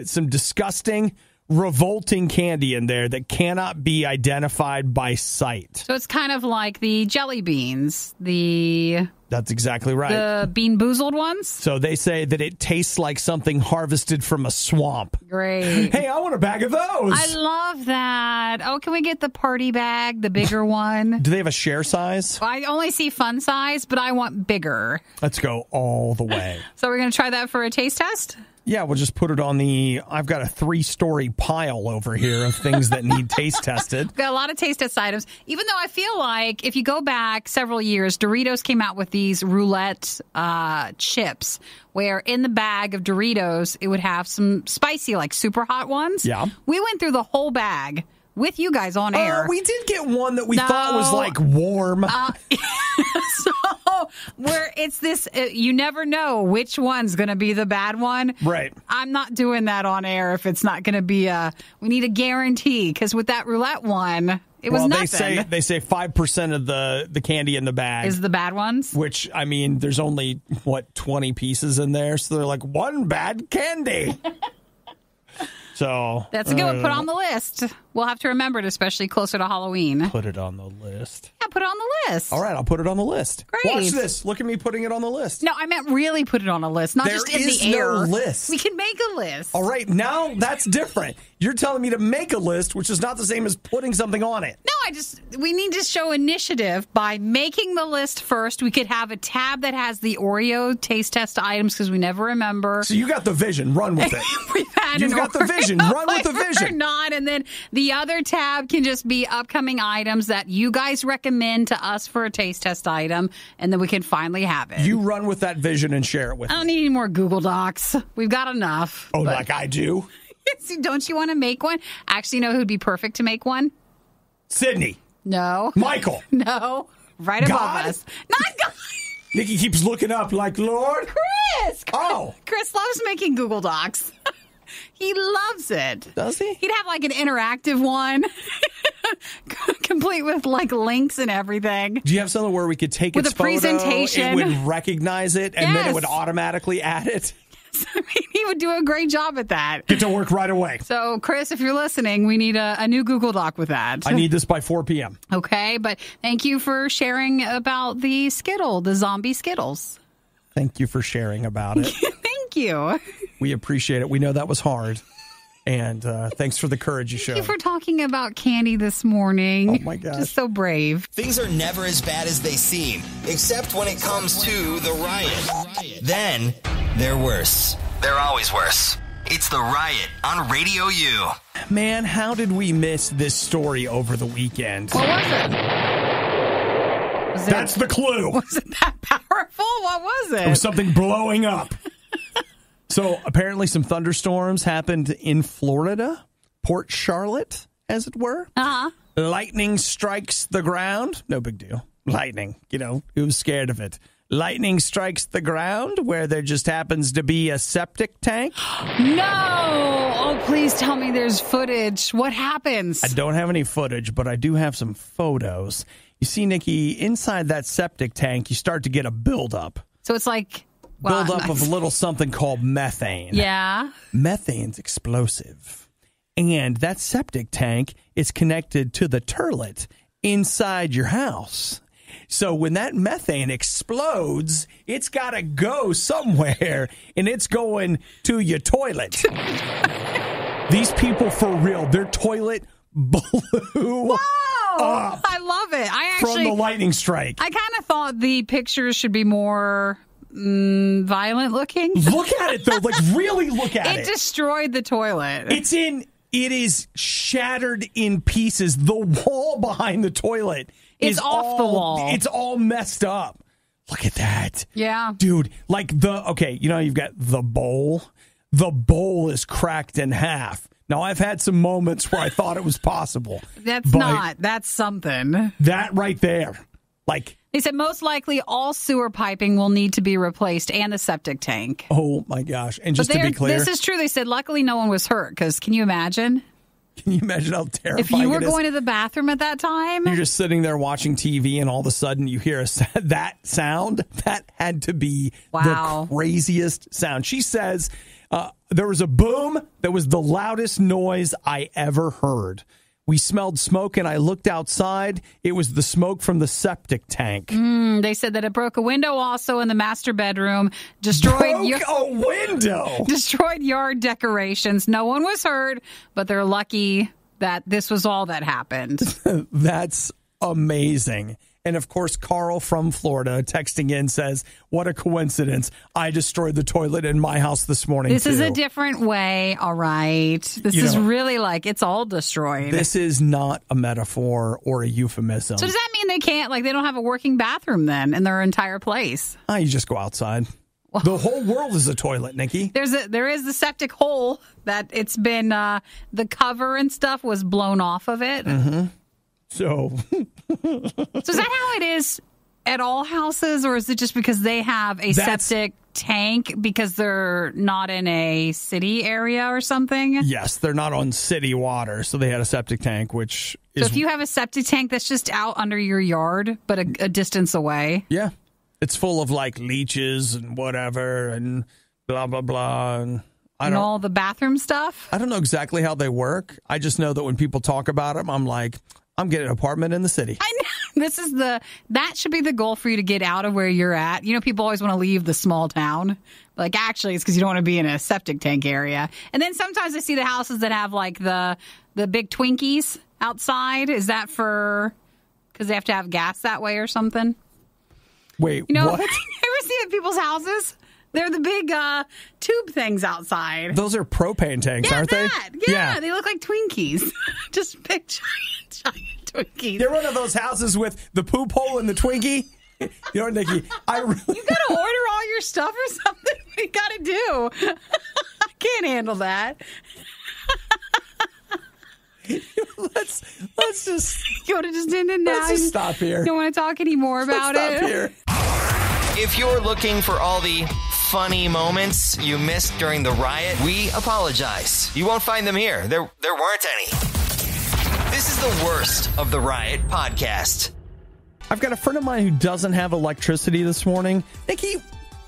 A: some disgusting, revolting candy in there that cannot be identified by sight.
B: So it's kind of like the jelly beans,
A: That's exactly right.
B: The Bean Boozled ones?
A: So they say that it tastes like something harvested from a swamp.
B: Great.
A: Hey, I want a bag of those.
B: I love that. Oh, can we get the party bag, the bigger one?
A: Do they have a share size?
B: I only see fun size, but I want bigger.
A: Let's go all the way.
B: So we're going to try that for a taste test?
A: Yeah, we'll just put it on I've got a 3-story pile over here of things that need taste tested.
B: Got a lot of taste test items. Even though I feel like if you go back several years, Doritos came out with these roulette chips where in the bag of Doritos, it would have some spicy, like super hot ones.
A: Yeah.
B: We went through the whole bag with you guys on air.
A: We did get one that we thought was like warm.
B: So where it's this, you never know which one's going to be the bad one.
A: Right.
B: I'm not doing that on air if it's not going to be we need a guarantee, because with that roulette one, it was nothing.
A: They say 5% of the candy in the bag
B: is the bad ones.
A: Which, I mean, there's only 20 pieces in there, so they're like one bad candy. So
B: that's a good one. Put on the list. We'll have to remember it, especially closer to Halloween.
A: Put it on the list.
B: Yeah, put it on the list.
A: All right, I'll put it on the list.
B: Great.
A: Watch this. Look at me putting it on the list.
B: No, I meant really put it on a list, not just in the air.
A: There is no list.
B: We can make a list.
A: All right, now that's different. You're telling me to make a list, which is not the same as putting something on it.
B: No, we need to show initiative by making the list first. We could have a tab that has the Oreo taste test items because we never remember.
A: So you got the vision. Run with it. You've got the vision. Run with the vision.
B: Or not. And then the other tab can just be upcoming items that you guys recommend to us for a taste test item, and then we can finally have it.
A: You run with that vision and share it with me.
B: I don't need any more Google Docs. We've got enough.
A: Oh, like I do?
B: Don't you want to make one? Actually, you know who'd be perfect to make one?
A: Sydney.
B: No.
A: Michael.
B: No. Right above us. Not God.
A: Nikki keeps looking up like, Lord.
B: Chris.
A: Oh.
B: Chris loves making Google Docs. He loves it.
A: Does he?
B: He'd have like an interactive one, complete with like links and everything.
A: Do you have something where we could take
B: with
A: its
B: a presentation?
A: It would recognize it, and then it would automatically add it?
B: I mean, he would do a great job at that.
A: Get to work right away.
B: So, Chris, if you're listening, we need a new Google Doc with that.
A: I need this by 4 p.m.
B: Okay, but thank you for sharing about the zombie Skittles.
A: Thank you for sharing about it.
B: Thank you.
A: We appreciate it. We know that was hard. And thanks for the courage you showed.
B: Thank you for talking about candy this morning.
A: Oh, my gosh.
B: Just so brave.
C: Things are never as bad as they seem, except when it comes to the riot. Then, they're worse. They're always worse. It's the Riot on RadioU.
A: Man, how did we miss this story over the weekend?
B: What was it?
A: That's the clue.
B: Was it that powerful? What was it?
A: It was something blowing up. So apparently some thunderstorms happened in Florida, Port Charlotte, as it were.
B: Uh-huh.
A: Lightning strikes the ground. No big deal. Lightning, who's scared of it? Lightning strikes the ground where there just happens to be a septic tank.
B: No! Oh, please tell me there's footage. What happens?
A: I don't have any footage, but I do have some photos. You see, Nikki, inside that septic tank, you start to get a buildup.
B: So it's like...
A: buildup of a little something called methane.
B: Yeah.
A: Methane's explosive. And that septic tank is connected to the toilet inside your house. So when that methane explodes, it's got to go somewhere, and it's going to your toilet. These people, for real, their toilet blew up.
B: I love it.
A: From the lightning strike.
B: I kind of thought the pictures should be more... violent looking.
A: Look at it though, like really look at it.
B: It destroyed the toilet.
A: It is shattered in pieces. The wall behind the toilet
B: It's off the wall.
A: It's all messed up. Look at that.
B: Yeah.
A: Dude, like you've got the bowl. The bowl is cracked in half. Now, I've had some moments where I thought it was possible.
B: That's something.
A: That right there. Like,
B: they said most likely all sewer piping will need to be replaced and the septic tank.
A: Oh, my gosh. And just to be clear.
B: This is true. They said luckily no one was hurt because can you imagine?
A: Can you imagine how terrifying
B: if you were going to the bathroom at that time?
A: You're just sitting there watching TV and all of a sudden you hear that sound. That had to be the craziest sound. She says there was a boom that was the loudest noise I ever heard. We smelled smoke and I looked outside. It was the smoke from the septic tank.
B: They said that it broke a window also in the master bedroom. Destroyed
A: a window.
B: Destroyed yard decorations. No one was hurt, but they're lucky that this was all that happened.
A: That's amazing. And, of course, Carl from Florida texting in says, what a coincidence. I destroyed the toilet in my house this morning,
B: This is a different way, all right? This is really like it's all destroyed.
A: This is not a metaphor or a euphemism.
B: So does that mean they don't have a working bathroom then in their entire place?
A: You just go outside. Well, the whole world is a toilet, Nikki.
B: There is the septic hole that it's been, the cover and stuff was blown off of it.
A: Mm-hmm. So
B: is that how it is at all houses, or is it just because they have a septic tank because they're not in a city area or something?
A: Yes, they're not on city water, so they had a septic tank, which is...
B: So if you have a septic tank that's just out under your yard, but a distance away?
A: Yeah. It's full of, like, leeches and whatever and blah, blah, blah, and...
B: all the bathroom stuff?
A: I don't know exactly how they work. I just know that when people talk about them, I'm like... I'm getting an apartment in the city.
B: I know. That should be the goal for you to get out of where you're at. You know, people always want to leave the small town. Like, actually, it's because you don't want to be in a septic tank area. And then sometimes I see the houses that have, like, the big Twinkies outside. Is that because they have to have gas that way or something?
A: Wait, what?
B: You ever see it at people's houses? They're the big tube things outside.
A: Those are propane tanks, aren't they?
B: Yeah, they look like Twinkies. Just big, giant Twinkies.
A: You're one of those houses with the poop hole and the Twinkie? You know, Nikki,
B: you got to order all your stuff or something? What you got to do? I can't handle that.
A: Let's just...
B: You want to just end it now?
A: Let's just stop here.
B: You don't want to talk anymore about it?
A: Stop here.
C: If you're looking for all the funny moments you missed during the riot, we apologize. You won't find them here. There weren't any. This is the worst of the Riot podcast.
A: I've got a friend of mine who doesn't have electricity this morning. Nikki,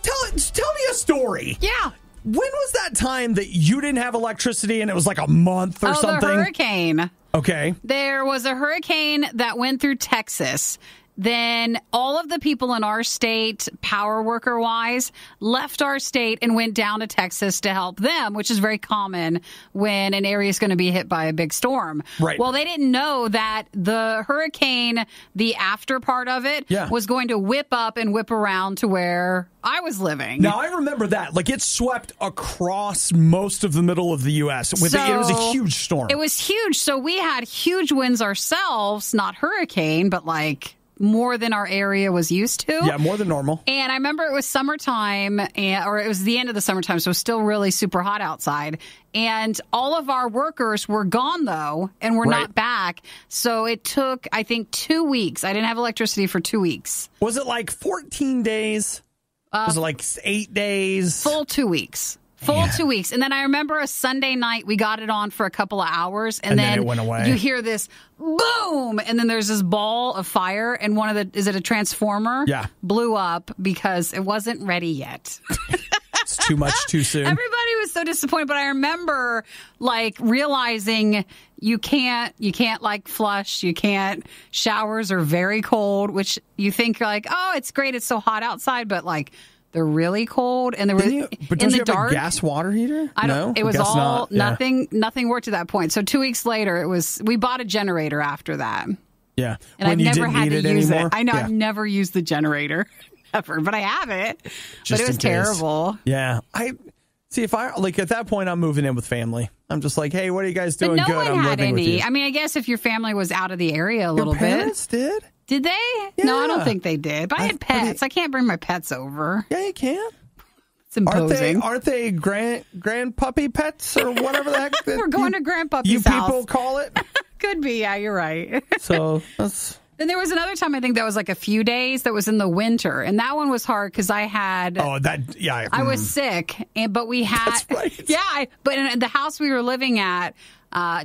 A: tell me a story.
B: Yeah.
A: When was that time that you didn't have electricity and it was like a month or something?
B: The hurricane.
A: Okay.
B: There was a hurricane that went through Texas. Then all of the people in our state, power worker wise, left our state and went down to Texas to help them, which is very common when an area is going to be hit by a big storm.
A: Right.
B: Well, they didn't know that the hurricane, the after part of it, was going to whip up and whip around to where I was living.
A: Now, I remember that. Like, it swept across most of the middle of the U.S. It was a huge storm.
B: It was huge. So we had huge winds ourselves, not hurricane, but like... more than our area was used to.
A: Yeah, more than normal.
B: And I remember it was summertime, or it was the end of the summertime, so it was still really super hot outside. And all of our workers were gone, though, and were not back. So it took, I think, 2 weeks. I didn't have electricity for 2 weeks.
A: Was it like 14 days? Was it like 8 days?
B: Full 2 weeks. Full 2 weeks. And then I remember a Sunday night, we got it on for a couple of hours. And then
A: it went away.
B: You hear this boom. And then there's this ball of fire. And is it a transformer?
A: Yeah.
B: Blew up because it wasn't ready yet.
A: It's too much too soon.
B: Everybody was so disappointed. But I remember like realizing you can't like flush. You can't. Showers are very cold, which you think you're like, oh, it's great. It's so hot outside. But like, they're really cold, and there was
A: but don't you have a gas water heater?
B: I don't.
A: No?
B: It was all nothing. Nothing worked at that point. So 2 weeks later, we bought a generator after that.
A: Yeah,
B: and I never had to use
A: anymore?
B: it. I know I've never used the generator ever, but I have it.
A: Just
B: but it was terrible.
A: Yeah, if I like at that point, I'm moving in with family. I'm just like, hey, what are you guys doing?
B: But no
A: good.
B: one
A: I'm
B: had
A: living with
B: any.
A: you.
B: I mean, I guess if your family was out of the area a little
A: Your parents did?
B: Did they?
A: Yeah.
B: No, I don't think they did. But I had pets. I can't bring my pets over.
A: Yeah, you can.
B: It's imposing.
A: Aren't they grand puppy pets or whatever the heck?
B: We're going to grandpuppy's house.
A: You people call it?
B: Could be. Yeah, you're right.
A: So that's...
B: Then there was another time, I think that was like a few days that was in the winter. And that one was hard because I had... I was sick. But we had...
A: That's right.
B: Yeah. But in the house we were living at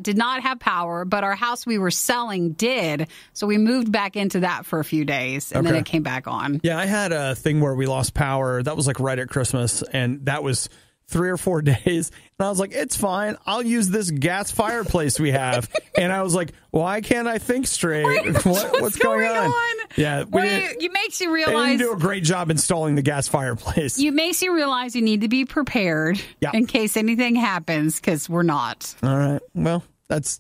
B: did not have power, but our house we were selling did. So we moved back into that for a few days, and then it came back on.
A: Yeah, I had a thing where we lost power. That was like right at Christmas, and that was 3 or 4 days. And I was like, it's fine. I'll use this gas fireplace we have. And I was like, why can't I think straight? What's going on? Yeah,
B: it makes you realize...
A: They didn't do a great job installing the gas fireplace.
B: It makes you realize you need to be prepared in case anything happens, because we're not.
A: All right. Well,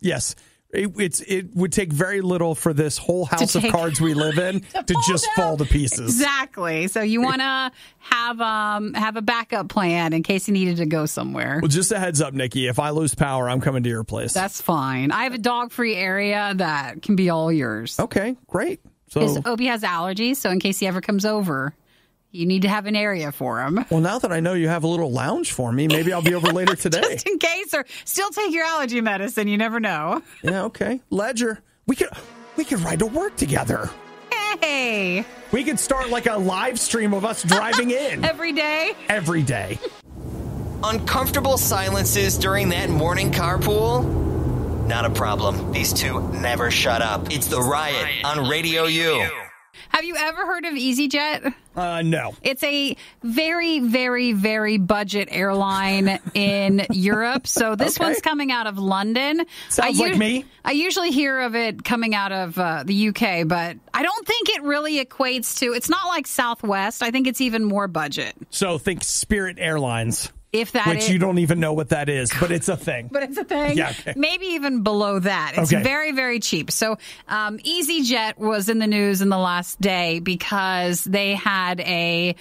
A: yes. It would take very little for this whole house of cards we live in to just fall to pieces.
B: Exactly. So you want to have a backup plan in case you needed to go somewhere.
A: Well, just a heads up, Nikki. If I lose power, I'm coming to your place.
B: That's fine. I have a dog-free area that can be all yours.
A: Okay, great.
B: So Obi has allergies, so in case he ever comes over, you need to have an area for him.
A: Well, now that I know you have a little lounge for me, maybe I'll be over later today.
B: Just in case, or still take your allergy medicine. You never know.
A: Yeah, okay. Ledger, we could ride to work together.
B: Hey.
A: We could start like a live stream of us driving in.
B: Every day?
A: Every day.
C: Uncomfortable silences during that morning carpool? Not a problem. These two never shut up. It's the Riot on RadioU.
B: Have you ever heard of EasyJet?
A: No.
B: It's a very, very, very budget airline in Europe. So this one's coming out of London.
A: Sounds like me.
B: I usually hear of it coming out of the UK, but I don't think it really equates to... It's not like Southwest. I think it's even more budget.
A: So think Spirit Airlines.
B: Which
A: you don't even know what that is, but it's a thing.
B: But it's a thing?
A: Yeah. Okay.
B: Maybe even below that. It's very, very cheap. So EasyJet was in the news in the last day because they had a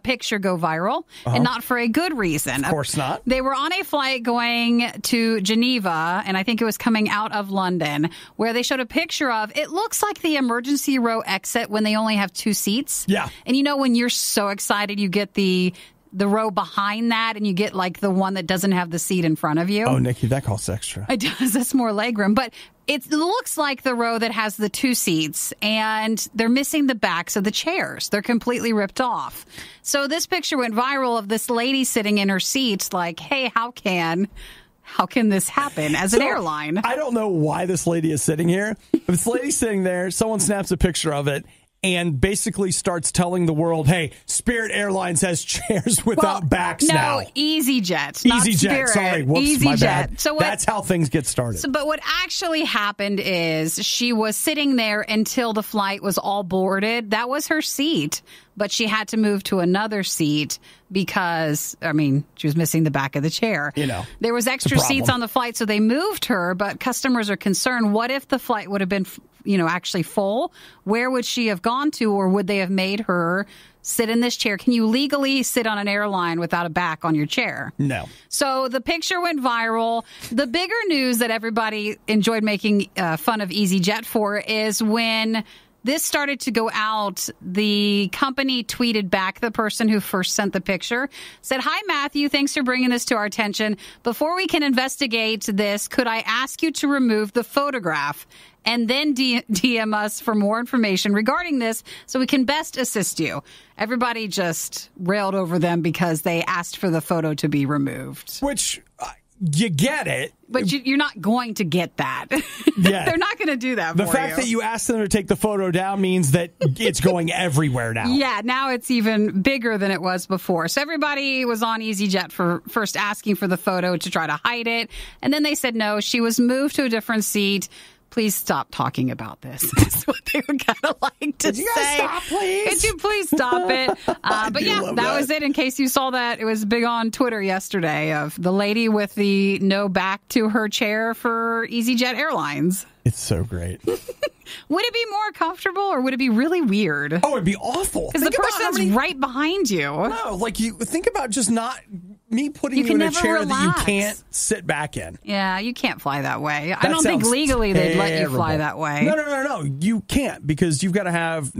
B: picture go viral, and not for a good reason.
A: Of course not.
B: They were on a flight going to Geneva, and I think it was coming out of London, where they showed a picture of, it looks like the emergency row exit when they only have 2 seats.
A: Yeah.
B: And you know when you're so excited, you get the row behind that, and you get like the one that doesn't have the seat in front of you.
A: Oh, Nikki, that costs extra.
B: It does. That's more legroom. But it looks like the row that has the 2 seats, and they're missing the backs of the chairs. They're completely ripped off. So this picture went viral of this lady sitting in her seat like, hey, how can this happen as an airline?
A: I don't know why this lady is sitting here. If this lady's sitting there, someone snaps a picture of it and basically starts telling the world, hey, Spirit Airlines has chairs without backs now.
B: No, EasyJet, not Spirit.
A: Sorry, whoops,
B: EasyJet.
A: my bad.
B: So
A: that's how things get started.
B: But what actually happened is she was sitting there until the flight was all boarded. That was her seat, but she had to move to another seat because, she was missing the back of the chair. There was extra seats on the flight, so they moved her, but customers are concerned, what if the flight would have been actually full? Where would she have gone to, or would they have made her sit in this chair? Can you legally sit on an airline without a back on your chair?
A: No.
B: So the picture went viral. The bigger news that everybody enjoyed making fun of EasyJet for is when this started to go out, the company tweeted back, the person who first sent the picture, said, "Hi, Matthew. Thanks for bringing this to our attention. Before we can investigate this, could I ask you to remove the photograph and then DM us for more information regarding this so we can best assist you?" Everybody just railed over them because they asked for the photo to be removed.
A: Which... you get it.
B: But you're not going to get that.
A: Yeah.
B: They're not going to do that for you.
A: The fact that you asked them to take the photo down means that it's going everywhere now.
B: Yeah, now it's even bigger than it was before. So everybody was on EasyJet for first asking for the photo to try to hide it. And then they said no, she was moved to a different seat. Please stop talking about this. That's what they would kind of like to say.
A: Could you guys stop, please?
B: Could you please stop it? But yeah, that was it. In case you saw that, it was big on Twitter yesterday of the lady with the no back to her chair for EasyJet Airlines.
A: It's so great.
B: Would it be more comfortable, or would it be really weird?
A: Oh, it'd be awful.
B: Because the person's right behind you.
A: No, like you think about just not me putting you in a chair that you can't sit back in.
B: Yeah, you can't fly that way. I don't think legally they'd let you fly that way.
A: No. You can't because you've got to have,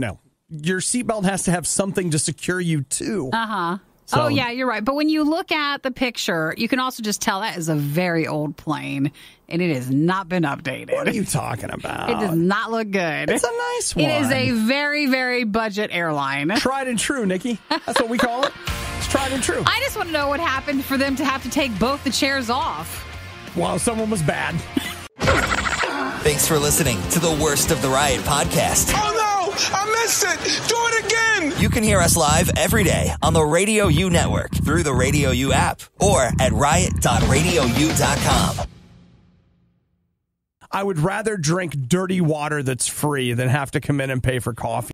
A: your seatbelt has to have something to secure you too.
B: Uh-huh. So, oh, yeah, you're right. But when you look at the picture, you can also just tell that is a very old plane, and it has not been updated.
A: What are you talking about?
B: It does not look good.
A: It's a nice one.
B: It is a very, very budget airline.
A: Tried and true, Nikki. That's what we call it. It's tried and true.
B: I just want to know what happened for them to have to take both the chairs off.
A: Well, someone was bad.
C: Thanks for listening to the Worst of the Riot podcast.
D: Oh, no! I missed it! Do it again!
C: You can hear us live every day on the RadioU network through the RadioU app or at riot.radiou.com.
A: I would rather drink dirty water that's free than have to come in and pay for coffee.